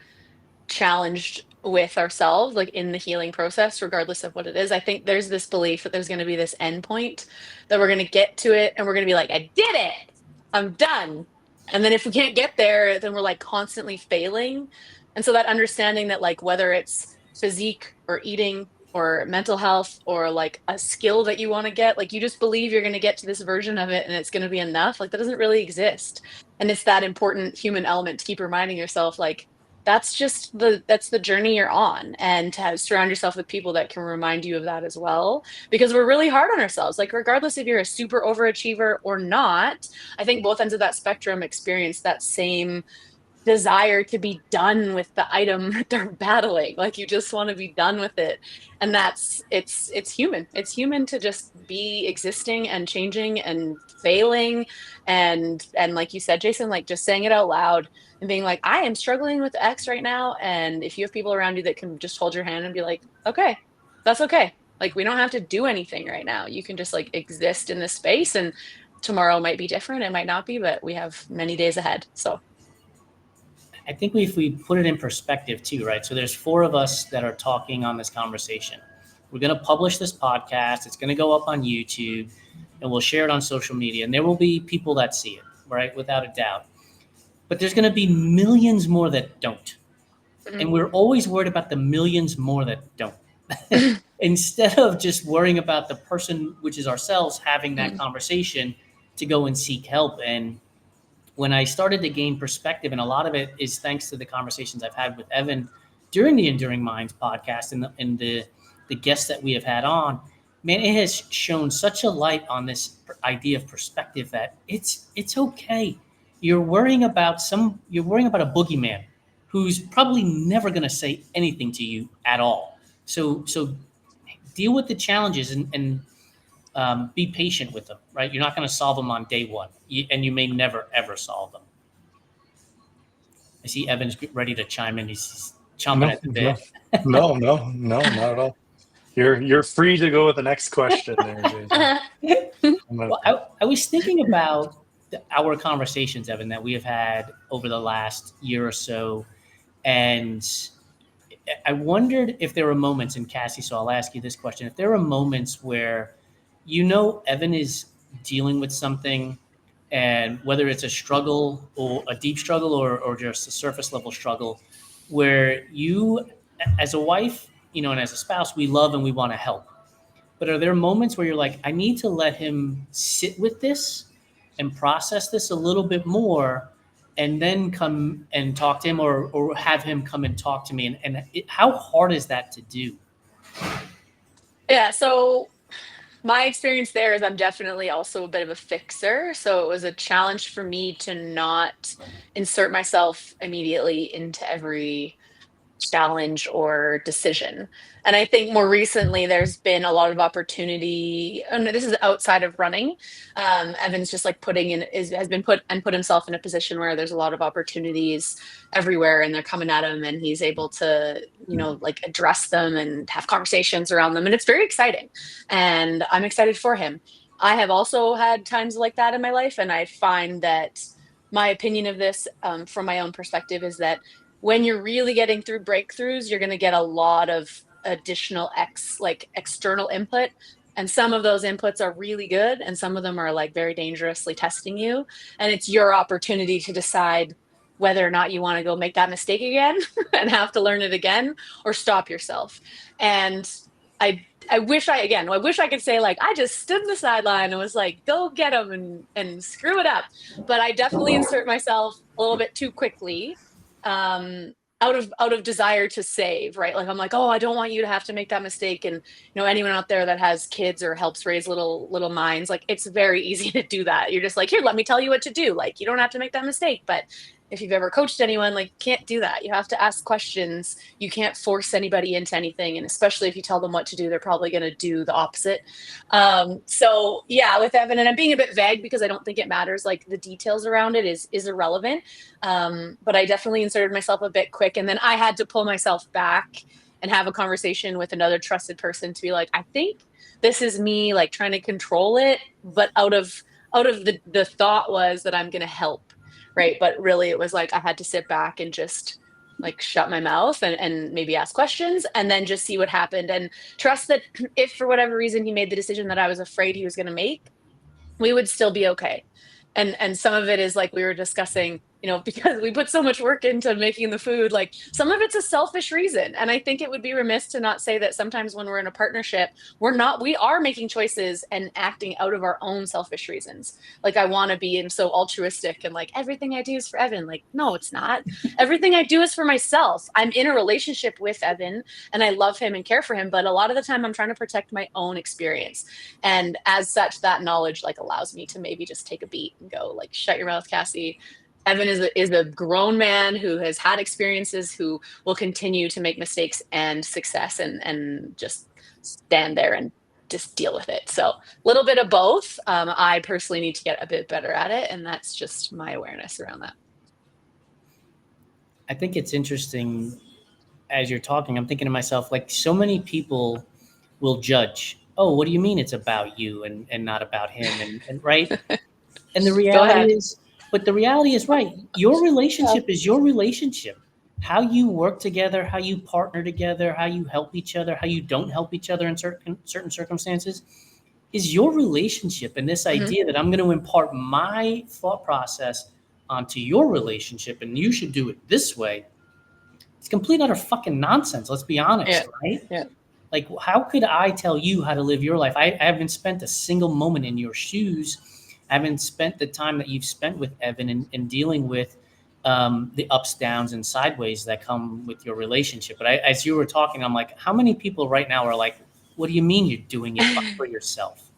Speaker 4: challenged with ourselves, like in the healing process, regardless of what it is, I think there's this belief that there's going to be this end point, that we're going to get to it and we're going to be like, I did it, I'm done. And then if we can't get there, then we're like constantly failing. And so that understanding that, like, whether it's physique or eating or mental health or like a skill that you want to get, like, you just believe you're going to get to this version of it and it's going to be enough. Like, that doesn't really exist. And it's that important human element to keep reminding yourself, like, that's the journey you're on, and to surround yourself with people that can remind you of that as well, because we're really hard on ourselves. Like, regardless if you're a super overachiever or not, I think both ends of that spectrum experience that same desire to be done with the item that they're battling. Like you just want to be done with it. And it's human. It's human to just be existing and changing and failing. And like you said, Jason, like just saying it out loud and being like, I am struggling with X right now. And if you have people around you that can just hold your hand and be like, okay, that's okay. Like we don't have to do anything right now. You can just like exist in this space, and tomorrow might be different. It might not be, but we have many days ahead. So
Speaker 1: I think if we put it in perspective too, right? So there's 4 of us that are talking on this conversation. We're going to publish this podcast. It's going to go up on YouTube, and we'll share it on social media. And there will be people that see it, right? Without a doubt. But there's going to be millions more that don't.
Speaker 4: Mhm.
Speaker 1: And we're always worried about the millions more that don't. Instead of just worrying about the person, which is ourselves, having that conversation to go and seek help. And when I started to gain perspective, and a lot of it is thanks to the conversations I've had with Evan during the Enduring Minds podcast and the guests that we have had on, man, it has shown such a light on this idea of perspective that it's okay. You're worrying about a boogeyman who's probably never going to say anything to you at all. So deal with the challenges and be patient with them, right? You're not going to solve them on day one, and you may never, ever solve them. I see Evan's ready to chime in. He's chomping at the bit.
Speaker 3: No, not at all. You're free to go with the next question there, Jason.
Speaker 1: Well, I was thinking about our conversations, Evan, that we have had over the last year or so, and I wondered if there were moments, and Cassie, so I'll ask you this question, if there were moments where Evan is dealing with something, and whether it's a struggle or a deep struggle or just a surface level struggle, where you, as a wife, and as a spouse, we love and we want to help. But are there moments where you're like, I need to let him sit with this and process this a little bit more, and then come and talk to him, or have him come and talk to me? And how hard is that to do?
Speaker 4: Yeah, so my experience there is I'm definitely also a bit of a fixer. So it was a challenge for me to not insert myself immediately into every challenge or decision. And I think more recently there's been a lot of opportunity, and this is outside of running. Evan's just like put himself in a position where there's a lot of opportunities everywhere, and they're coming at him, and he's able to, like address them and have conversations around them. And it's very exciting. And I'm excited for him. I have also had times like that in my life. And I find that my opinion of this, from my own perspective, is that when you're really getting through breakthroughs, you're going to get a lot of additional external input. And some of those inputs are really good, and some of them are like very dangerously testing you. And it's your opportunity to decide whether or not you want to go make that mistake again and have to learn it again, or stop yourself. And I wish I could say like I just stood in the sideline and was like, go get them and screw it up. But I definitely insert myself a little bit too quickly, out of desire to save, right? Like I'm like, oh, I don't want you to have to make that mistake. And anyone out there that has kids or helps raise little minds, like it's very easy to do that. You're just like, here, let me tell you what to do. Like you don't have to make that mistake. But if you've ever coached anyone, like can't do that. You have to ask questions. You can't force anybody into anything. And especially if you tell them what to do, they're probably going to do the opposite. So yeah, with Evan, and I'm being a bit vague because I don't think it matters. Like the details around it is irrelevant. But I definitely inserted myself a bit quick. And then I had to pull myself back and have a conversation with another trusted person to be like, I think this is me like trying to control it, but out of the thought was that I'm going to help. Right. But really it was like, I had to sit back and just like shut my mouth and maybe ask questions and then just see what happened, and trust that if for whatever reason he made the decision that I was afraid he was going to make, we would still be okay. And some of it is like we were discussing, because we put so much work into making the food, like some of it's a selfish reason. And I think it would be remiss to not say that sometimes when we're in a partnership, we are making choices and acting out of our own selfish reasons. Like I want to be so altruistic and like everything I do is for Evan. Like, no, it's not. Everything I do is for myself. I'm in a relationship with Evan and I love him and care for him. But a lot of the time I'm trying to protect my own experience. And as such, that knowledge like allows me to maybe just take a beat and go like, shut your mouth, Cassie. Evan is a grown man who has had experiences, who will continue to make mistakes and success, and just stand there and just deal with it. So a little bit of both. I personally need to get a bit better at it, and that's just my awareness around that.
Speaker 1: I think it's interesting as you're talking. I'm thinking to myself, like, so many people will judge. Oh, what do you mean it's about you and not about him? And right. And the reality is, but the reality is, right, your relationship is your relationship. How you work together, how you partner together, how you help each other, how you don't help each other in certain circumstances is your relationship. And this idea that I'm going to impart my thought process onto your relationship and you should do it this way, it's complete utter fucking nonsense. Let's be honest, right?
Speaker 4: Yeah.
Speaker 1: Like, how could I tell you how to live your life? I haven't spent a single moment in your shoes. I haven't spent the time that you've spent with Evan in dealing with the ups, downs, and sideways that come with your relationship. But as you were talking, I'm like, how many people right now are like, what do you mean you're doing it for yourself?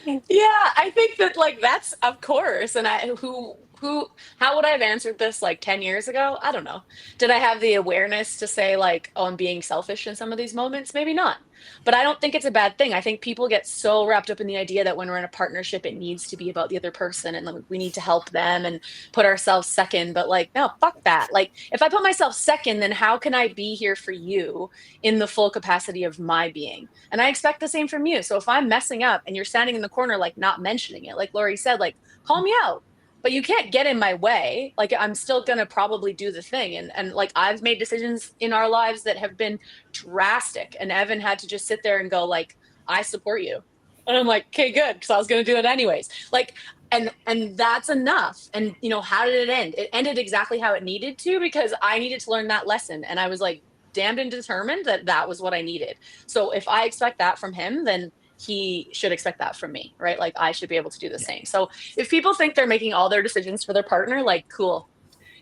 Speaker 4: Yeah, I think that, like, that's of course. And how would I have answered this like 10 years ago? I don't know. Did I have the awareness to say, like, oh, I'm being selfish in some of these moments? Maybe not. But I don't think it's a bad thing. I think people get so wrapped up in the idea that when we're in a partnership, it needs to be about the other person and like, we need to help them and put ourselves second. But like, no, fuck that. Like, if I put myself second, then how can I be here for you in the full capacity of my being? And I expect the same from you. So if I'm messing up and you're standing in the corner, like not mentioning it, like Lori said, like, call me out. But you can't get in my way. Like, I'm still gonna probably do the thing. And like, I've made decisions in our lives that have been drastic. And Evan had to just sit there and go, like, I support you. And I'm like, okay, good, because I was gonna do it anyways. Like, and that's enough. And you know, how did it end? It ended exactly how it needed to, because I needed to learn that lesson. And I was like damned and determined that that was what I needed. So if I expect that from him, then he should expect that from me, right? Like, I should be able to do the same. So if people think they're making all their decisions for their partner, like, cool.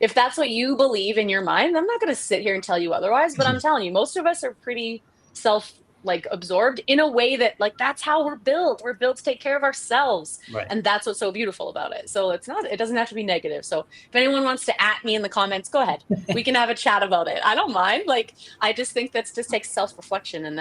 Speaker 4: If that's what you believe in your mind, I'm not going to sit here and tell you otherwise, but I'm telling you, most of us are pretty absorbed in a way that, like, that's how we're built. We're built to take care of ourselves.
Speaker 1: Right.
Speaker 4: And that's what's so beautiful about it. So it doesn't have to be negative. So if anyone wants to at me in the comments, go ahead. We can have a chat about it. I don't mind. Like, I just think that's just takes self-reflection, and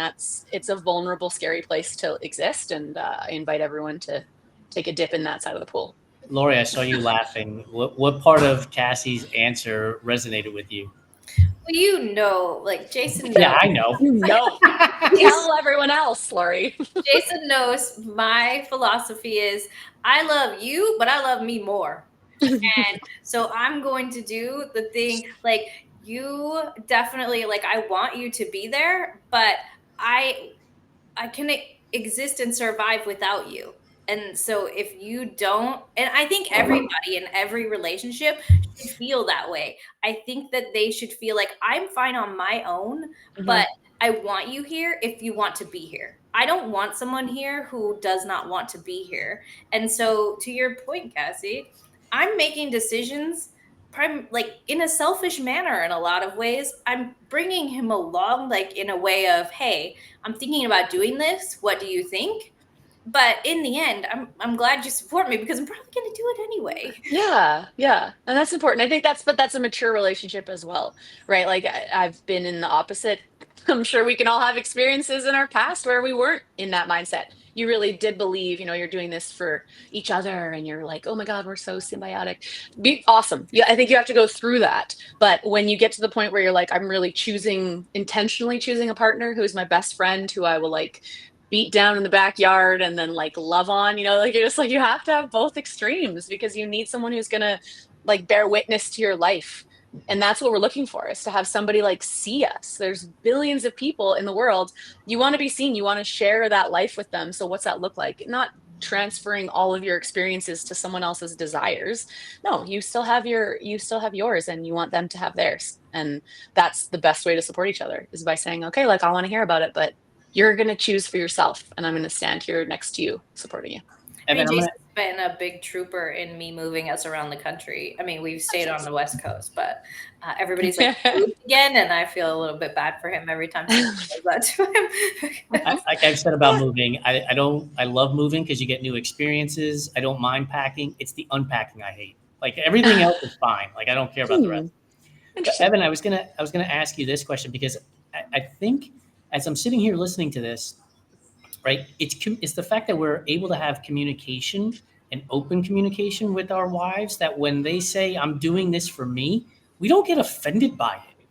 Speaker 4: it's a vulnerable, scary place to exist. And I invite everyone to take a dip in that side of the pool.
Speaker 1: Lori, I saw you laughing. What part of Cassie's answer resonated with you?
Speaker 2: Well, you know, like Jason knows.
Speaker 1: Yeah, I know.
Speaker 4: No. Tell everyone else, Lori.
Speaker 2: Jason knows my philosophy is I love you, but I love me more. And so I'm going to do the thing, like, you definitely, like, I want you to be there, but I can exist and survive without you. And so if you don't, and I think everybody in every relationship should feel that way. I think that they should feel like I'm fine on my own, but I want you here if you want to be here. I don't want someone here who does not want to be here. And so to your point, Cassie, I'm making decisions like in a selfish manner in a lot of ways. I'm bringing him along, like, in a way of, hey, I'm thinking about doing this. What do you think? But in the end, I'm glad you support me, because I'm probably going to do it anyway.
Speaker 4: Yeah. And that's important. I think that's a mature relationship as well, right? Like, I've been in the opposite. I'm sure we can all have experiences in our past where we weren't in that mindset. You really did believe, you're doing this for each other, and you're like, oh my God, we're so symbiotic. Be awesome. Yeah, I think you have to go through that. But when you get to the point where you're like, I'm really intentionally choosing a partner who's my best friend, who I will like beat down in the backyard and then like love on, like, you're just like, you have to have both extremes, because you need someone who's gonna like bear witness to your life. And that's what we're looking for, is to have somebody like see us. There's billions of people in the world. You want to be seen. You want to share that life with them. So what's that look like? Not transferring all of your experiences to someone else's desires. No, you still have yours, and you want them to have theirs. And that's the best way to support each other, is by saying, okay, like, I want to hear about it, but you're going to choose for yourself, and I'm going to stand here next to you, supporting you.
Speaker 2: I mean, Jason's been a big trooper in me moving us around the country. I mean, we've stayed on the West Coast, but everybody's like moved again, and I feel a little bit bad for him every time someone says that to him.
Speaker 1: Like I've said about moving, I love moving because you get new experiences. I don't mind packing. It's the unpacking I hate. Like everything else is fine. Like I don't care about the rest. But
Speaker 4: Interesting.
Speaker 1: Evan, I was gonna ask you this question because I think as I'm sitting here listening to this, right, it's the fact that we're able to have communication and open communication with our wives, that when they say I'm doing this for me, we don't get offended by it.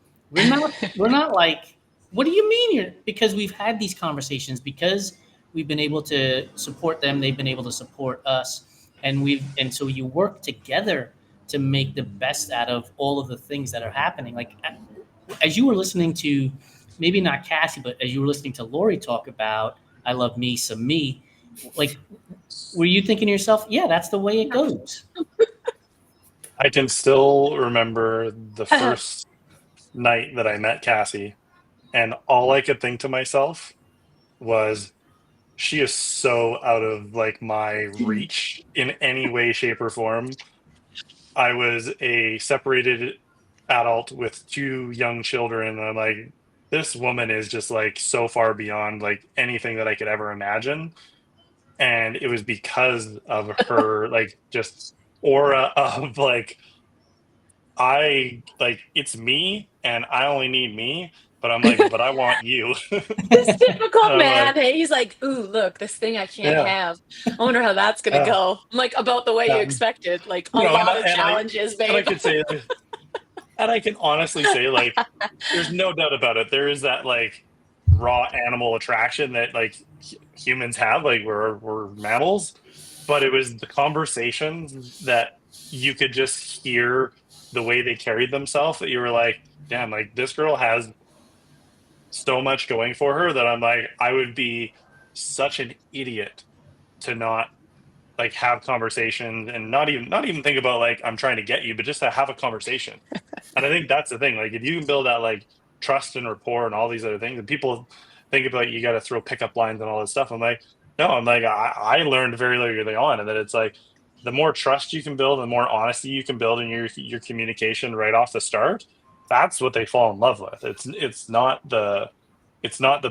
Speaker 1: We're not like, what do you mean you're, because we've had these conversations, because we've been able to support them, they've been able to support us, and so you work together to make the best out of all of the things that are happening. Like as you were listening to, maybe not Cassie, but as you were listening to Lori talk about I love me some me, like were you thinking to yourself, yeah, that's the way it goes?
Speaker 3: I can still remember the first night that I met Cassie, and all I could think to myself was, she is so out of like my reach in any way, shape, or form. I was a separated adult with two young children, and I'm like, this woman is just like so far beyond like anything that I could ever imagine. And it was because of her like just aura of like, I like, it's me and I only need me, but I'm like, but I want you.
Speaker 4: This typical man.
Speaker 3: Like,
Speaker 4: Hey, he's like, ooh, look, this thing I can't
Speaker 3: yeah,
Speaker 4: have. I wonder how that's gonna
Speaker 3: yeah,
Speaker 4: go. I'm like, about the way you
Speaker 3: yeah.
Speaker 4: expected. Like a
Speaker 3: You know,
Speaker 4: lot of challenges,
Speaker 3: and I
Speaker 4: babe.
Speaker 3: could say, and I can honestly say, like, there's no doubt about it. There is that like raw animal attraction that like humans have, like we're mammals, but it was the conversations that you could just hear the way they carried themselves that you were like, damn, like this girl has so much going for her that I'm like, I would be such an idiot to not like have conversations and not even think about like I'm trying to get you, but just to have a conversation. And I think that's the thing. Like if you can build that like trust and rapport and all these other things, and people think about you got to throw pickup lines and all this stuff. I'm like, no, I'm like, I learned very early on, and that it's like the more trust you can build, the more honesty you can build in your communication right off the start. That's what they fall in love with. It's not the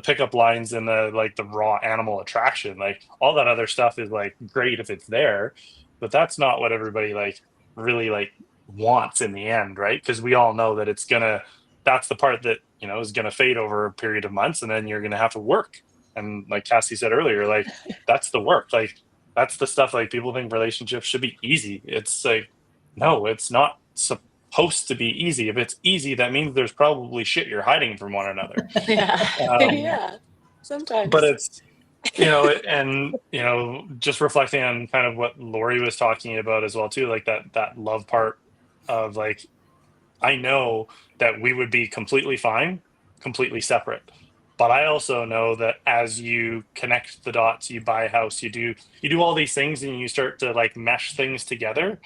Speaker 3: pickup lines and the like the raw animal attraction. Like all that other stuff is like great if it's there, but that's not what everybody like really like wants in the end, right? Because we all know that that's the part that is gonna fade over a period of months, and then you're gonna have to work. And like Cassie said earlier, like that's the work. Like that's the stuff. Like people think relationships should be easy. It's like, no, it's not supposed to be easy. If it's easy, that means there's probably shit you're hiding from one another.
Speaker 4: Yeah.
Speaker 3: Um,
Speaker 4: Yeah.
Speaker 3: but
Speaker 4: Sometimes.
Speaker 3: it's and just reflecting on kind of what Lori was talking about as well too, like that love part of like, I know that we would be completely fine, completely separate. But I also know that as you connect the dots, you buy a house, you do all these things, and you start to like mesh things together.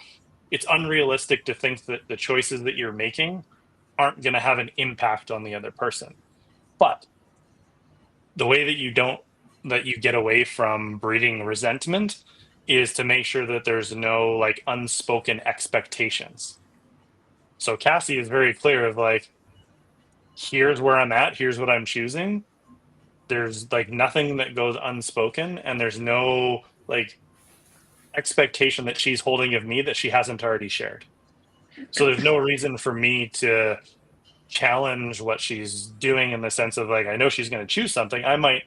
Speaker 3: It's unrealistic to think that the choices that you're making aren't going to have an impact on the other person. But the way that you get away from breeding resentment is to make sure that there's no like unspoken expectations. So Cassie is very clear of like, here's where I'm at, here's what I'm choosing. There's like nothing that goes unspoken, and there's no like expectation that she's holding of me that she hasn't already shared. So there's no reason for me to challenge what she's doing, in the sense of like, I know she's going to choose something. I might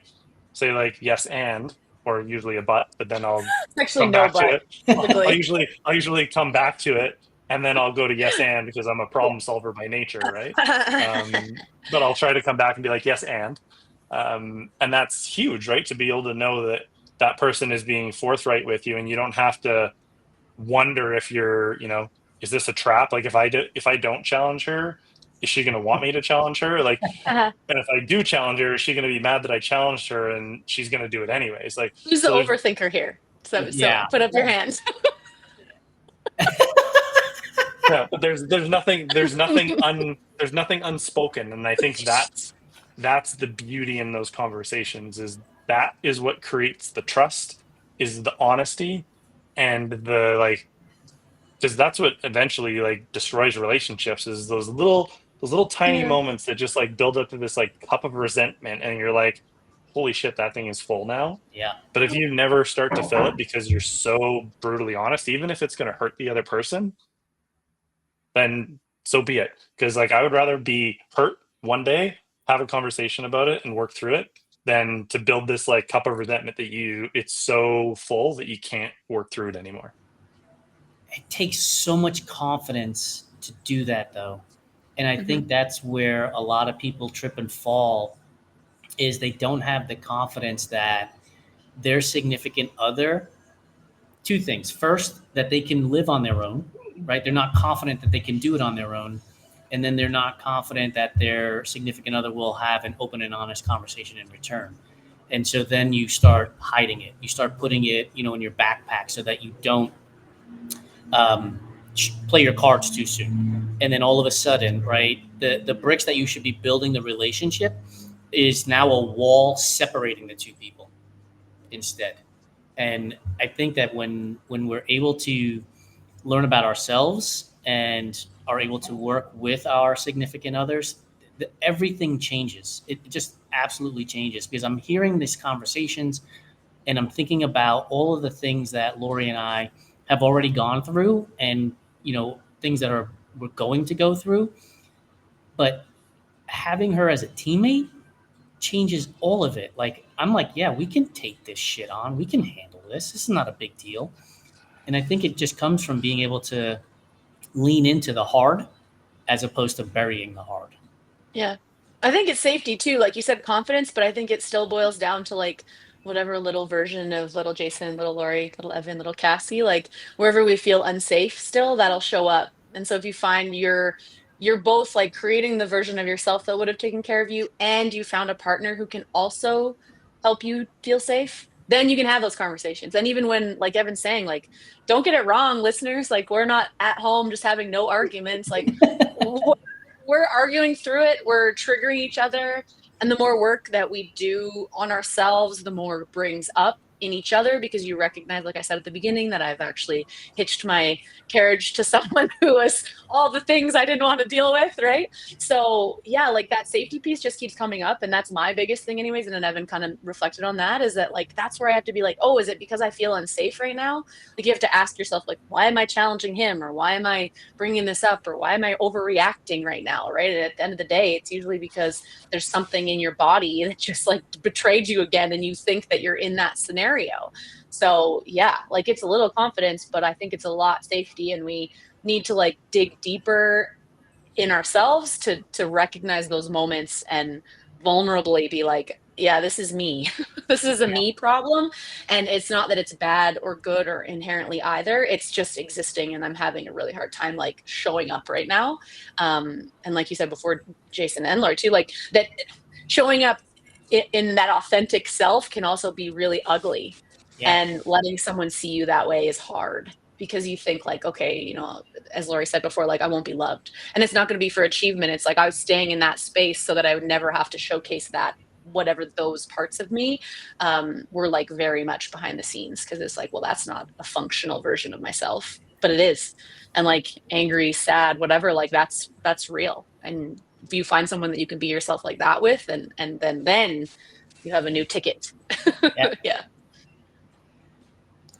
Speaker 3: say like yes and, or usually a but then I'll
Speaker 4: Actually,
Speaker 3: come
Speaker 4: no,
Speaker 3: back to
Speaker 4: but
Speaker 3: it. I'll
Speaker 4: typically.
Speaker 3: usually come back to it, and then I'll go to yes and, because I'm a problem solver by nature, right? But I'll try to come back and be like yes and that's huge, right? To be able to know that that person is being forthright with you, and you don't have to wonder if you're, is this a trap? Like if I don't challenge her, is she going to want me to challenge her? Like, and if I do challenge her, is she going to be mad that I challenged her and she's going to do it anyways? Like,
Speaker 4: Who's the
Speaker 3: so there's,
Speaker 4: overthinker here? So
Speaker 1: Yeah.
Speaker 4: put up your hands.
Speaker 3: yeah, but there's nothing unspoken. And I think that's the beauty in those conversations, is that is what creates the trust, is the honesty, and the like, because that's what eventually like destroys relationships, is those little tiny
Speaker 4: Yeah.
Speaker 3: moments that just like build up to this like cup of resentment, and you're like, holy shit, that thing is full now.
Speaker 1: Yeah.
Speaker 3: But if you never start to fill it because you're so brutally honest, even if it's going to hurt the other person, then so be it. Because like I would rather be hurt one day, have a conversation about it and work through it, than to build this like cup of resentment that it's so full that you can't work through it anymore.
Speaker 1: It takes so much confidence to do that, though. And I think that's where a lot of people trip and fall, is they don't have the confidence that their significant other, two things. First, that they can live on their own, right? They're not confident that they can do it on their own. And then they're not confident that their significant other will have an open and honest conversation in return. And so then you start hiding it. You start putting it, in your backpack so that you don't play your cards too soon. And then all of a sudden, right, the bricks that you should be building the relationship is now a wall separating the two people instead. And I think that when we're able to learn about ourselves and are able to work with our significant others, everything changes. It just absolutely changes, because I'm hearing these conversations and I'm thinking about all of the things that Lori and I have already gone through, and things that we're going to go through. But having her as a teammate changes all of it. Like, I'm like, yeah, we can take this shit on. We can handle this. This is not a big deal. And I think it just comes from being able to lean into the hard as opposed to burying the hard.
Speaker 4: Yeah. I think it's safety too. Like you said, confidence, but I think it still boils down to like whatever little version of little Jason, little Lori, little Evan, little Cassie, like wherever we feel unsafe still, that'll show up. And so if you find you're both like creating the version of yourself that would have taken care of you, and you found a partner who can also help you feel safe, then you can have those conversations. And even when, like Evan's saying, like, don't get it wrong, listeners, like we're not at home just having no arguments. Like we're arguing through it. We're triggering each other. And the more work that we do on ourselves, the more it brings up in each other, because you recognize, like I said at the beginning, that I've actually hitched my carriage to someone who was all the things I didn't want to deal with, right? So yeah, like that safety piece just keeps coming up, and that's my biggest thing anyways. And then Evan kind of reflected on that, is that like that's where I have to be like, oh, is it because I feel unsafe right now? Like you have to ask yourself, like, why am I challenging him, or why am I bringing this up, or why am I overreacting right now, right? And at the end of the day, it's usually because there's something in your body that just like betrayed you again, and you think that you're in that scenario. So yeah, like it's a little confidence, but I think it's a lot safety, and we need to like dig deeper in ourselves to recognize those moments and vulnerably be like, yeah, this is me. This is a me problem. And it's not that it's bad or good or inherently either. It's just existing, and I'm having a really hard time like showing up right now. And like you said before, Jason and Laura too, like that showing up in that authentic self can also be really ugly.
Speaker 1: Yeah.
Speaker 4: And letting someone see you that way is hard, because you think like, okay, as Lori said before, like I won't be loved, and it's not going to be for achievement. It's like I was staying in that space so that I would never have to showcase that, whatever those parts of me were like very much behind the scenes, because it's like, well, that's not a functional version of myself, but it is. And like angry, sad, whatever, like that's real. And if you find someone that you can be yourself like that with, and then you have a new ticket.
Speaker 1: Yeah.
Speaker 4: Yeah.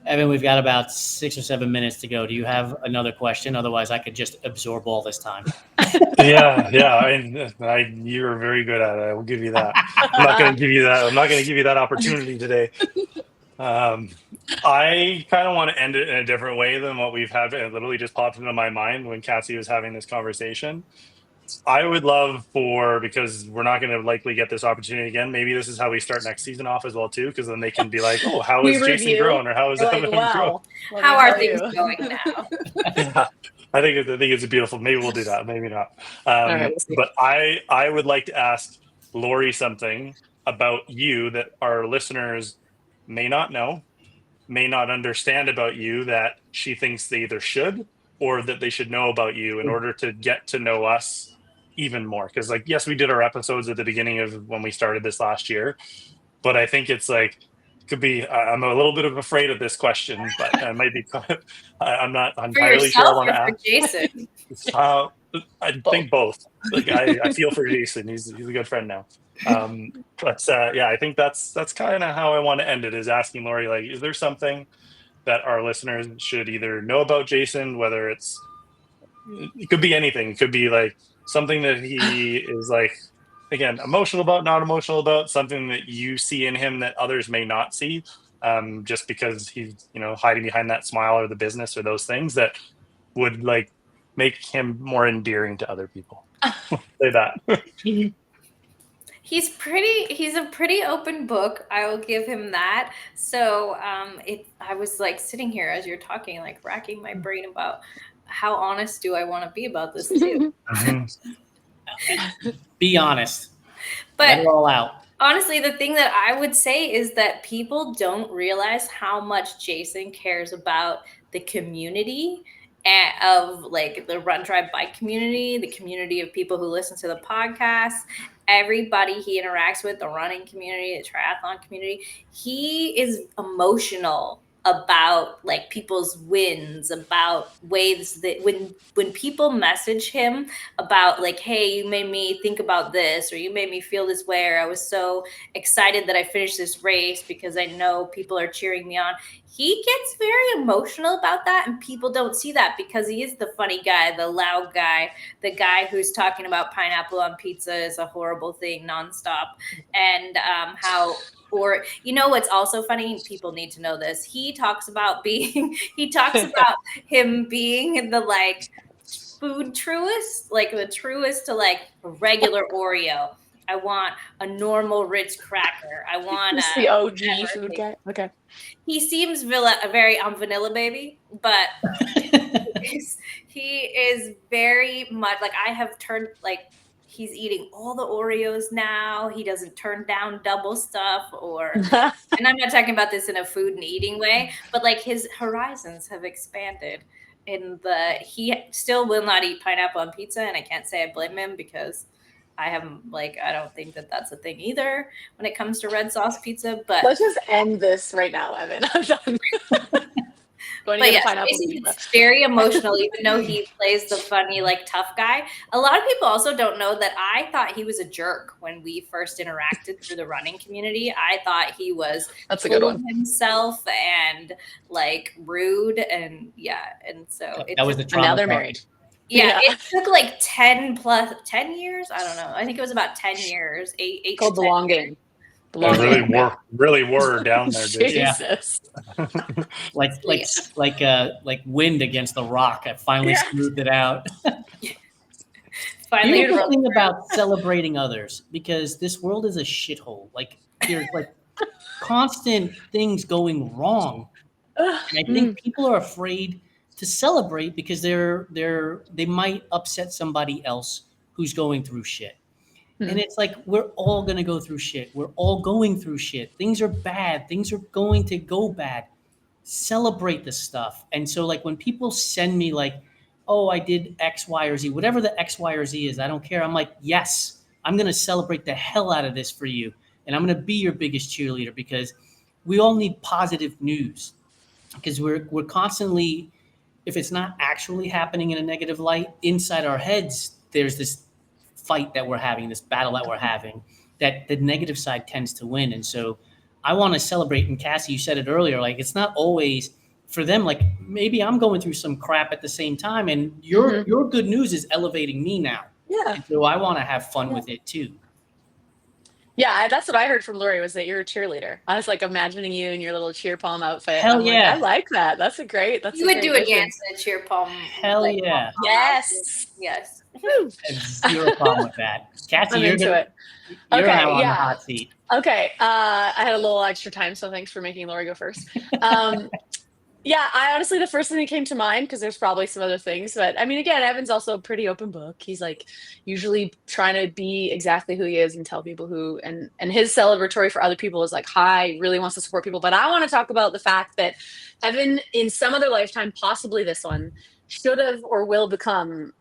Speaker 1: Evan, we've got about 6 or 7 minutes to go. Do you have another question? Otherwise, I could just absorb all this time.
Speaker 3: Yeah. You were very good at it. I will give you that. I'm not going to give you that. I'm not going to give you that opportunity today. I kind of want to end it in a different way than what we've had. It literally just popped into my mind when Cassie was having this conversation. I would love because we're not going to likely get this opportunity again. Maybe this is how we start next season off as well too, because then they can be like, "Oh, how is Jason grown?" Or "How is Evan grown?"
Speaker 2: How are things going now?
Speaker 3: Yeah, I think it's beautiful. Maybe we'll do that. Maybe not.
Speaker 4: Right, we'll see.
Speaker 3: But I would like to ask Lori something about you that our listeners may not know, may not understand about you, that she thinks they either should or that they should know about you in order to get to know us even more. Because like, yes, we did our episodes at the beginning of when we started this last year, but I think it's like, could be, I'm a little bit afraid of this question, but I might be, I'm not entirely sure I want to ask.
Speaker 2: Jason.
Speaker 3: I think both. Like I feel for Jason. He's a good friend now. Yeah, I think that's kind of how I want to end it, is asking Lori, like, is there something that our listeners should either know about Jason, whether it's it could be anything. It could be like something that he is like, again, emotional about, not emotional about, something that you see in him that others may not see, just because he's, hiding behind that smile or the business or those things that would like make him more endearing to other people. Say that.
Speaker 2: He's a pretty open book. I will give him that. So I was like sitting here as you're talking, like racking my brain about how honest do I want to be about this too.
Speaker 1: Be honest.
Speaker 2: But
Speaker 1: let it all out.
Speaker 2: Honestly, the thing that I would say is that people don't realize how much Jason cares about the community of like the Run Drive Bike community, the community of people who listen to the podcast, everybody he interacts with, the running community, the triathlon community. He is emotional about like people's wins, about ways that when people message him about like, hey, you made me think about this, or you made me feel this way, or I was so excited that I finished this race because I know people are cheering me on. He gets very emotional about that, and people don't see that because he is the funny guy, the loud guy, the guy who's talking about pineapple on pizza is a horrible thing nonstop, and or what's also funny, people need to know this, he talks about him being the like food truest, like the truest to like a regular Oreo. I want a normal Ritz cracker. I want
Speaker 4: the OG food guy. Okay.
Speaker 2: He seems very vanilla baby, but he is very much like I have turned like he's eating all the Oreos now. He doesn't turn down double stuff and I'm not talking about this in a food and eating way, but like his horizons have expanded he still will not eat pineapple on pizza. And I can't say I blame him because I don't think that that's a thing either when it comes to red sauce pizza, but
Speaker 4: let's just end this right now, Evan. I'm done.
Speaker 2: But yeah, it's very emotional, even though he plays the funny, like tough guy. A lot of people also don't know that I thought he was a jerk when we first interacted through the running community. I thought he was full of himself and like rude, and so
Speaker 1: that was the trauma.
Speaker 4: And now they're married.
Speaker 2: Yeah, it took like 10 years. I don't know. I think it was about 10 years, eight
Speaker 3: called
Speaker 2: the
Speaker 3: long game. Really wore down there.
Speaker 4: Jesus.
Speaker 1: like wind against the rock. I finally smoothed it out.
Speaker 2: Finally,
Speaker 1: the thing about celebrating others, because this world is a shithole. Like there's like constant things going wrong, and I think people are afraid to celebrate because they might upset somebody else who's going through shit. And it's like, we're all going to go through shit. We're all going through shit. Things are bad. Things are going to go bad. Celebrate the stuff. And so like when people send me like, oh, I did X, Y, or Z, whatever the X, Y, or Z is, I don't care. I'm like, yes, I'm going to celebrate the hell out of this for you. And I'm going to be your biggest cheerleader because we all need positive news, because we're constantly, if it's not actually happening in a negative light, inside our heads, there's this fight that we're having, this battle that we're having, that the negative side tends to win. And so I want to celebrate. And Cassie, you said it earlier, like it's not always for them, like maybe I'm going through some crap at the same time, and your good news is elevating me now.
Speaker 4: Yeah.
Speaker 1: And so I want to have fun with it too.
Speaker 4: Yeah, that's what I heard from Lori, was that you're a cheerleader. I was like imagining you in your little cheer palm outfit.
Speaker 1: Hell yeah.
Speaker 4: I like that. That's a great.
Speaker 2: You would do a dance in a cheer palm.
Speaker 1: Hell yeah.
Speaker 2: Yes.
Speaker 1: Zero problem with that. Cassie, you're
Speaker 4: into it.
Speaker 1: You're now on the hot seat.
Speaker 4: Okay. I had a little extra time, so thanks for making Lori go first. Yeah, I honestly, the first thing that came to mind, because there's probably some other things, but I mean, again, Evan's also a pretty open book. He's like usually trying to be exactly who he is and tell people who, and his celebratory for other people is like, hi, really wants to support people. But I want to talk about the fact that Evan, in some other lifetime, possibly this one, should have or will become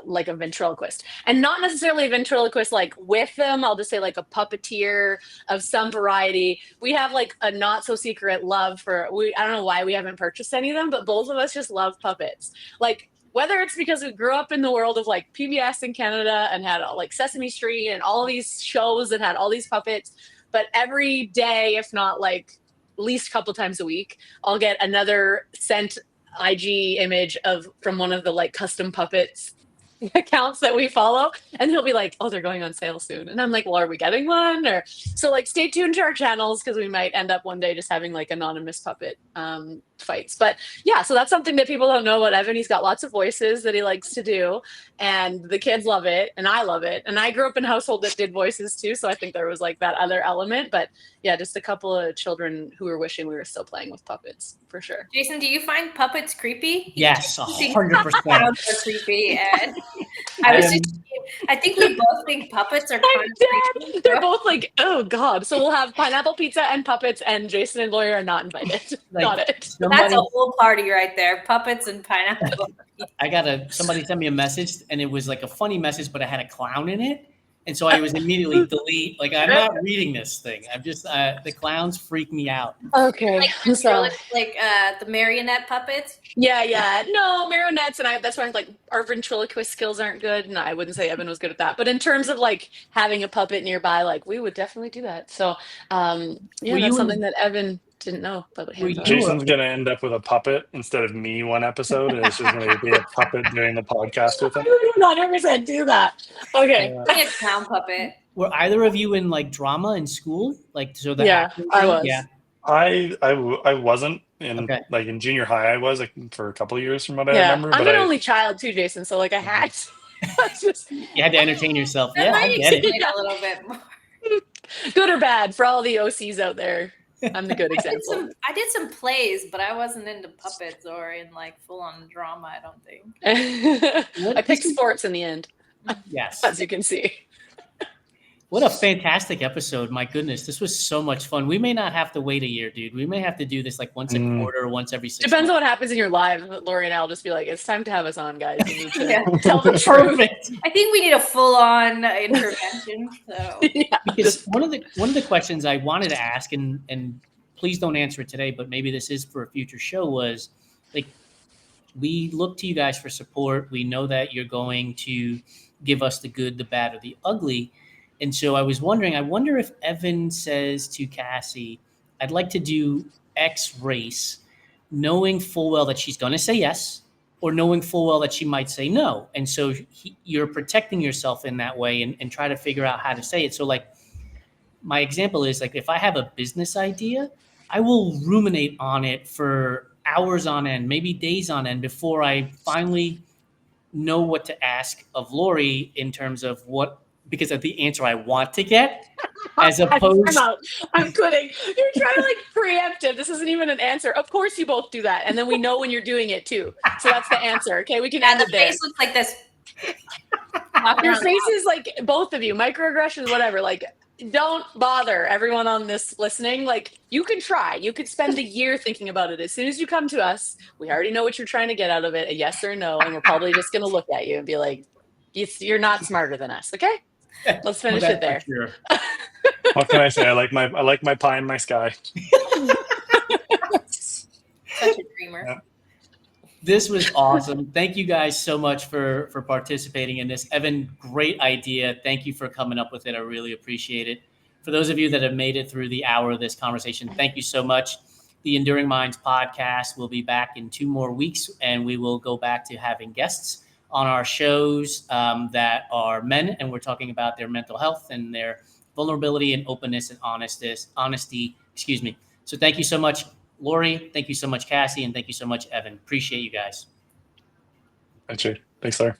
Speaker 4: like a ventriloquist, and not necessarily a ventriloquist like with them. I'll just say like a puppeteer of some variety. We have like a not so secret love for, I don't know why we haven't purchased any of them, but both of us just love puppets. Like whether it's because we grew up in the world of like PBS in Canada and had like Sesame Street and all these shows that had all these puppets, but every day, if not like at least a couple times a week, I'll get another sent IG image from one of the like custom puppets accounts that we follow, and he'll be like, oh, they're going on sale soon, and I'm like, well, are we getting one? Or so like stay tuned to our channels, because we might end up one day just having like anonymous puppet fights. But yeah, so that's something that people don't know about Evan. He's got lots of voices that he likes to do, and the kids love it, and I love it, and I grew up in a household that did voices too, so I think there was like that other element. But yeah, just a couple of children who were wishing we were still playing with puppets, for sure.
Speaker 2: Jason, do you find puppets creepy?
Speaker 1: Yes, 100%.
Speaker 2: Sounds so creepy. And I think we both think puppets are kind of creepy.
Speaker 4: They're both like, oh god. So we'll have pineapple pizza and puppets, and Jason and Lori are not invited.
Speaker 1: Like,
Speaker 4: Got it.
Speaker 2: That's a whole party right there. Puppets and pineapple.
Speaker 1: Somebody sent me a message, and it was like a funny message, but it had a clown in it. And so I was immediately delete. Like, I'm not reading this thing. I'm just, the clowns freak me out.
Speaker 4: Okay.
Speaker 2: Like the marionette puppets?
Speaker 4: Yeah. No, marionettes. And that's why I'm like, our ventriloquist skills aren't good. No, I wouldn't say Evan was good at that. But in terms of like having a puppet nearby, like we would definitely do that. So, that's something that Evan didn't know about him.
Speaker 3: Jason's going to end up with a puppet instead of me one episode, and it's just going to be a puppet doing the podcast with him.
Speaker 4: I would 100% do that. Okay.
Speaker 2: Like a clown puppet.
Speaker 1: Were either of you in like drama in school? Like, so that
Speaker 4: I was.
Speaker 1: Yeah.
Speaker 3: I wasn't in like in junior high. I was like for a couple of years from what I remember.
Speaker 4: I'm an only child too, Jason. So like I had
Speaker 1: you had to entertain yourself.
Speaker 2: That might explain a little bit more.
Speaker 4: Good or bad for all the OCs out there. I'm the good example.
Speaker 2: I did some plays, but I wasn't into puppets or in like full on drama, I don't think.
Speaker 4: I picked sports in the end.
Speaker 1: Yes.
Speaker 4: As you can see.
Speaker 1: What a fantastic episode. My goodness. This was so much fun. We may not have to wait a year, dude. We may have to do this like once a quarter, once every 6
Speaker 4: Depends
Speaker 1: months.
Speaker 4: on what happens in your life. Lori and I will just be like, it's time to have us on, guys. You need to tell the truth.
Speaker 2: I think we need a full on intervention. So
Speaker 1: because one of the questions I wanted to ask, and please don't answer it today, but maybe this is for a future show, was like, we look to you guys for support. We know that you're going to give us the good, the bad, or the ugly. And so I was wondering, I wonder if Evan says to Cassie, I'd like to do X race, knowing full well that she's going to say yes, or knowing full well that she might say no. And so you're protecting yourself in that way and try to figure out how to say it. So like, my example is like, if I have a business idea, I will ruminate on it for hours on end, maybe days on end, before I finally know what to ask of Lori in terms of because of the answer I want to get, as opposed.
Speaker 4: I'm kidding. You're trying to like preempt it. This isn't even an answer. Of course, you both do that, and then we know when you're doing it too. So that's the answer. Okay, we can end it there.
Speaker 2: Face looks like this.
Speaker 4: Your face is like both of you, microaggressions, whatever. Like, don't bother everyone on this listening. Like, you can try. You could spend a year thinking about it. As soon as you come to us, we already know what you're trying to get out of it, a yes or a no, and we're probably just going to look at you and be like, you're not smarter than us. Okay. Let's finish it there.
Speaker 3: Sure. What can I say? I like my pie in my sky.
Speaker 2: Such a dreamer.
Speaker 3: Yeah.
Speaker 1: This was awesome. Thank you guys so much for participating in this. Evan, great idea. Thank you for coming up with it. I really appreciate it. For those of you that have made it through the hour of this conversation, thank you so much. The Enduring Minds podcast will be back in 2 more weeks, and we will go back to having guests on our shows that are men, and we're talking about their mental health and their vulnerability and openness and honesty. So thank you so much, Lori. Thank you so much, Cassie. And thank you so much, Evan. Appreciate you guys.
Speaker 3: Thanks, sir.